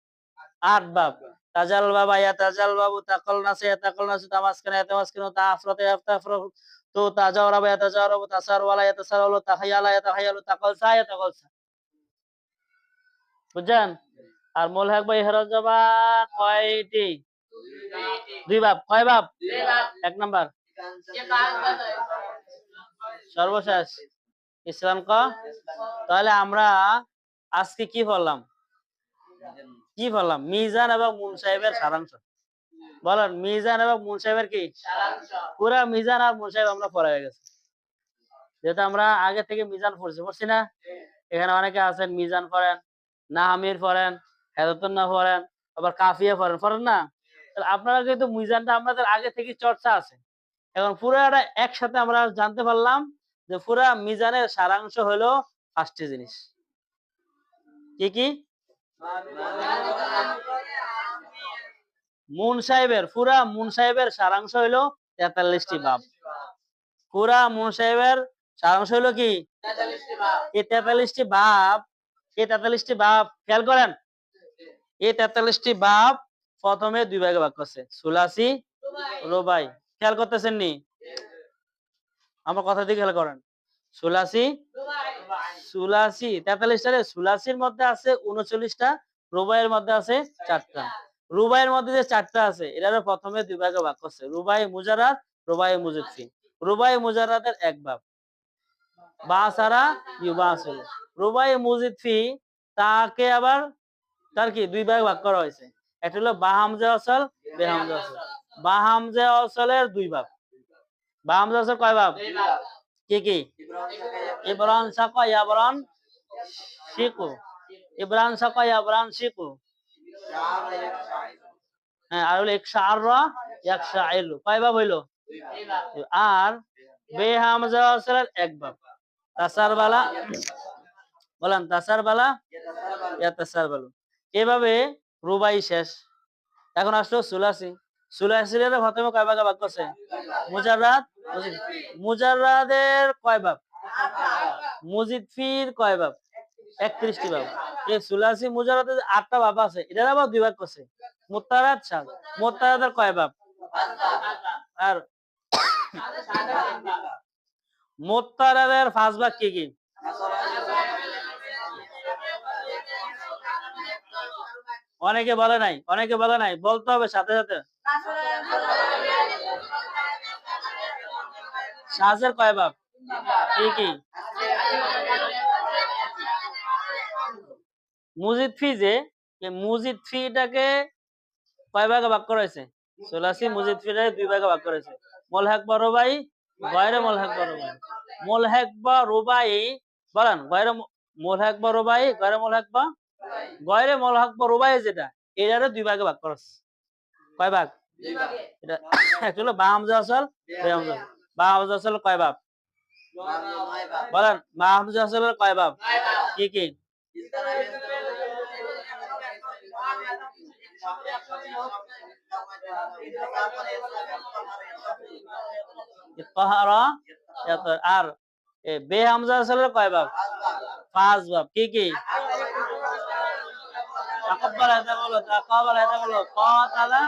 8 বাব। তাজাল বাবা ইয়াতাজাল বাবু, তাকাল নাসে ইয়াতাকাল নাসু, তামাসকানা ইয়াতামাসকানু, তাআফরাতা ইয়াতাফরাহু, তো তাজাওরাবা ইয়াতাজাওরাবু, তাসারওয়ালা ইয়াতাসারওয়ালু, তাহায়ালা ইয়াতাহায়ালু, তাকালসা ইয়াতাকালসা। বুঝছেন? আর মুলহাক বা ইহরানজাবা কয়টি? 2 বাব। কয় বাব? 1 নাম্বার সর্বশেষ ইসলাম ক। তাহলে আমরা আজকে কি পড়লাম? কি পড়লাম? মিজান এবং মুনসাহিবের সারাংশ। বলেন মিজান এবং মুনসাহিবের কি পুরা মিজান আর মুনসাহিব আমরা পড়া হয়ে গেছে। যেহেতু আমরা আগে থেকে মিজান পড়ছি না? এখানে অনেকে আছেন মিজান পড়েন, নাহামির পড়েন, হেদাতুন্নাহ পড়েন, আবার কাফিয়া পড়েন না? তাহলে আপনারা কিন্তু মিজানটা আপনাদের আগে থেকে চর্চা আছে। এখন পুরাটা একসাথে আমরা জানতে পারলাম যে পুরা মিজানের সারাংশ হলো 5টি জিনিস। কি কি? পুরা মুনসাহিবের সারাংশ হলো 43টি বাব। পুরা মুনসাহিবের সারাংশ হলো কি? এই 43টি বাব। এই 43টি বাব খেয়াল করেন। এই 43টি বাব প্রথমে 2 ভাগে ভাগ করছে, সুলাসি, রুবাই। খেয়াল করতেছেন নি? আমার কথা দিয়ে খেয়াল করেন। সুলাসি, 43টা। সুলাসির মধ্যে আছে 39টা, রুবাইয়ের মধ্যে আছে 4টা। রুবাইয়ের মধ্যে যে 4টা আছে এটারও প্রথমে 2 ভাগে ভাগ করছে, রুবাই মুজাররাদ, রুবাই মুজিদ ফি। রুবাই মুজাররাদের 1 ভাগ, বাসারা ইউবাসিল। রুবাই মুজিদ ফি তাকে আবার তার কি 2 ভাগে ভাগ করা হয়েছে। একটা হলো বা হামজা ওয়াসল, বে হামজা ওয়াসল। বা হামজা ওয়াসলের 2 ভাগ। বা হামজা ওয়াসল কয় ভাগ? কি কি? ইবরান সাকা ইয়াবরান শিকু। ইবরান সাকা ইয়াবরান শিকু। হ্যাঁ, আর হলো ইকশাআররা ইয়াকশাইলু। কয় ভাগ হইলো? আর বে হামজা ওয়াসলের 1 ভাগ। তাসারবালা, বলেন তাসারবালা ইয়াতাসারবালু। এভাবে রুবাই শেষ। এখন আসলো সুলাসি। সুলাসির প্রথমে কয় ভাগে ভাগ করছে? মুজাররাদ, মুজিদ। মুজাররাদের কয় ভাগ? মুজিদ ফির কয় ভাগ? 31টি ভাগ। এই সুলাসি মুজাররাদের 8টা ভাগ আছে, এটার আবার 2 ভাগ করছে, মুত্তারাদ, শাদ। মুত্তারাদের কয় ভাগ? আর মুত্তারাদের 5 ভাগ কি কি? অনেকে বলে নাই, বলতে হবে সাথে সাথে। শাজের কয় ভাগ? কি কি? মুজিদ ফি, যে মুজিদ ফিটাকে কয় ভাগে ভাগ করা হয়েছে? সুলাসি মুজিদ ফিটাকে 2 ভাগে ভাগ করা হয়েছে, মুলহাক বা রুবাই, গয়রে মুলহাক বা রুবাই। মুলহাক বা রুবাই, বলেন গয়রে মুলহাক বা রুবাই, গয়রে মুলহাক বা, গয়রে মুলহাক বা রুবাই যেটা, এটারে 2 ভাগে ভাগ করা হয়েছে। কয় ভাগ? 2 ভাগে। এটা একটা হলো বা হামজা ওয়াসল, বে হামজা। বা হামজা ওয়াসল কয় ভাগ? বলেন বা হামজা ওয়াসলের কয় ভাগ? কি কি? ইতহারা, আর বে হামজা ওয়াসলের কয় ভাগ? 5 ভাগ। কি কি? তাকাব্বাল, এটা বলো তাকাব্বাল, এটা বলো কাতালা।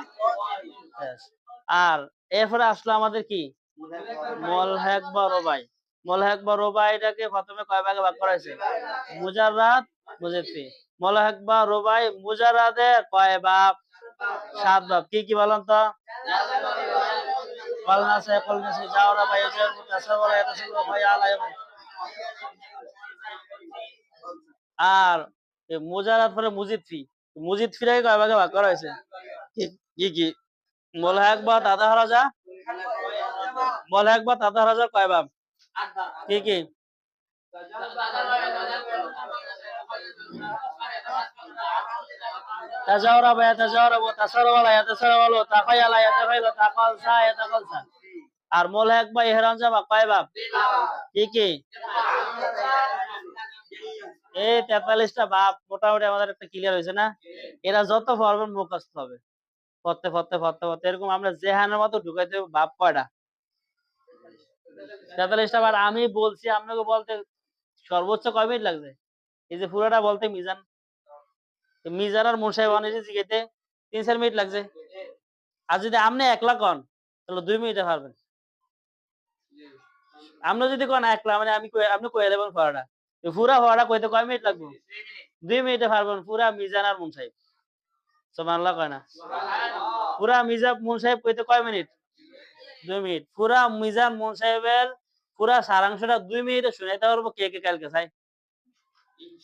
আর এরপরে আসলো আমাদের কি? মুলহাক বা রুবাই। মুলহাক বা রুবাইটাকে প্রথমে কয় ভাগে ভাগ করা হয়েছে? মুজাররাদ, মুজিদ ফি। মুলহাক বা রুবাই মুজাররাদের কয় ভাগ? 7 ভাগ। কি কি বলেন তো? কলনাসে, কলনাসে, জাওরা বা ইয়াজার, মুতাসাওয়ালা, ইয়াতাসাওয়ালা, ফায়ালা। আর মুজাররাদ পরে মুজিদ ফি। মুজিদ ফিটাকে কয় ভাগে ভাগ করা হয়েছে? কি কি? মুলহাক বা তাদাহরাজা বলে একবার তাতার হাজার কয় বাপ? কি কি? তাজাওরা বা তাজাওরা তাসারওয়ালা তাসারওয়ালা তাকায়ালা তাকায়ালা তাকালসা তাকালসা। আর মোলে একবার ইহরাম যাবা কয় বাপ? কি কি? এই 43টা বাপ মোটামুটি আমাদের একটা ক্লিয়ার হয়েছে না? এরা যত পারবেন মুখস্থ হবে। পড়তে পড়তে পড়তে পড়তে এরকম আমরা জেহানের মতো ঢুকাইতে হবে। বাপ কয়টা? 43টা বার আমি বলছি আপনাকে বলতে সর্বোচ্চ কয় মিনিট লাগছে? এই যে পুরোটা বলতে মিজান মিজান আর মুনসাহেব অনেক জিগাইতে 3-4 মিনিট লাগছে। আর যদি আপনি একলা কন তাহলে 2 মিনিটে পারবেন। আপনি যদি কোন একলা মানে আপনি কইয়া দেবেন পুরাটা। পুরা পুরাটা কইতে কয় মিনিট লাগবে? 2 মিনিটে পারবেন পুরা মিজান আর মুনসাহেব। সুবহানাল্লাহ কয় না? পুরা মিজান মুনসাহেব কইতে কয় মিনিট? 2 মিনিট। পুরা মিজান মুনসাহেবের পুরা সারাংশটা 2 মিনিটে শুনাইতে পারবো কে কে কালকে চাই?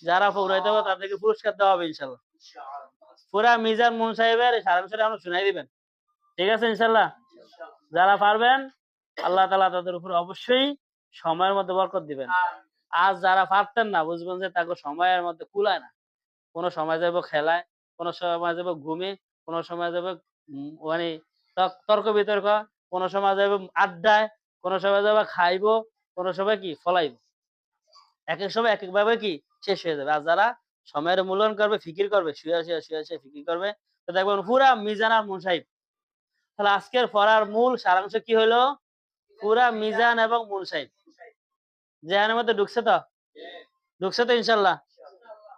যারা পৌঁছাইতে হবে তাদেরকে পুরস্কার দেওয়া হবে ইনশাআল্লাহ। পুরা মিজান মুনসাহেবের সারাংশটা আমরা শুনাই দিবেন। ঠিক আছে ইনশাআল্লাহ? যারা পারবেন আল্লাহ তাআলা তাদের উপর অবশ্যই সময়ের মধ্যে বরকত দিবেন। আর যারা পারতেন না বুঝবেন যে তাকে সময়ের মধ্যে কুলায় না। কোন সময় যাবো খেলায়, কোন সময় যাবো ঘুমে, কোন সময় যাবো মানে তর্ক বিতর্ক, কোন সময় যাবো আড্ডায়, কোন সময় যাবো খাইবো, কোন সময় কি ফলাইবো। এক এক সময় এক এক ভাবে কি শেষ হয়ে যাবে। আর যারা সময়ের মূল্যায়ন করবে, ফিকির করবে, শুয়ে ফিকির করবে, তো দেখবেন পুরা মিজান আর মুনসাহিব। তাহলে আজকের পড়ার মূল সারাংশ কি হলো? পুরা মিজান এবং মুনসাহিব জেহানের মধ্যে ঢুকছে তো? ঢুকছে তো ইনশাল্লাহ?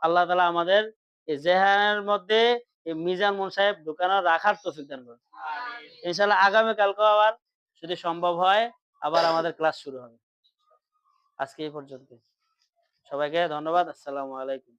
আল্লাহ তাআলা আমাদের এই জেহানের মধ্যে এই মিজান মুনসাহিব ঢুকানো রাখার তৌফিক দান করুন। ইনশাল্লাহ আগামী কালকে আবার যদি সম্ভব হয় আবার আমাদের ক্লাস শুরু হবে। আজকে এই পর্যন্ত। সবাইকে ধন্যবাদ। আসসালামু আলাইকুম।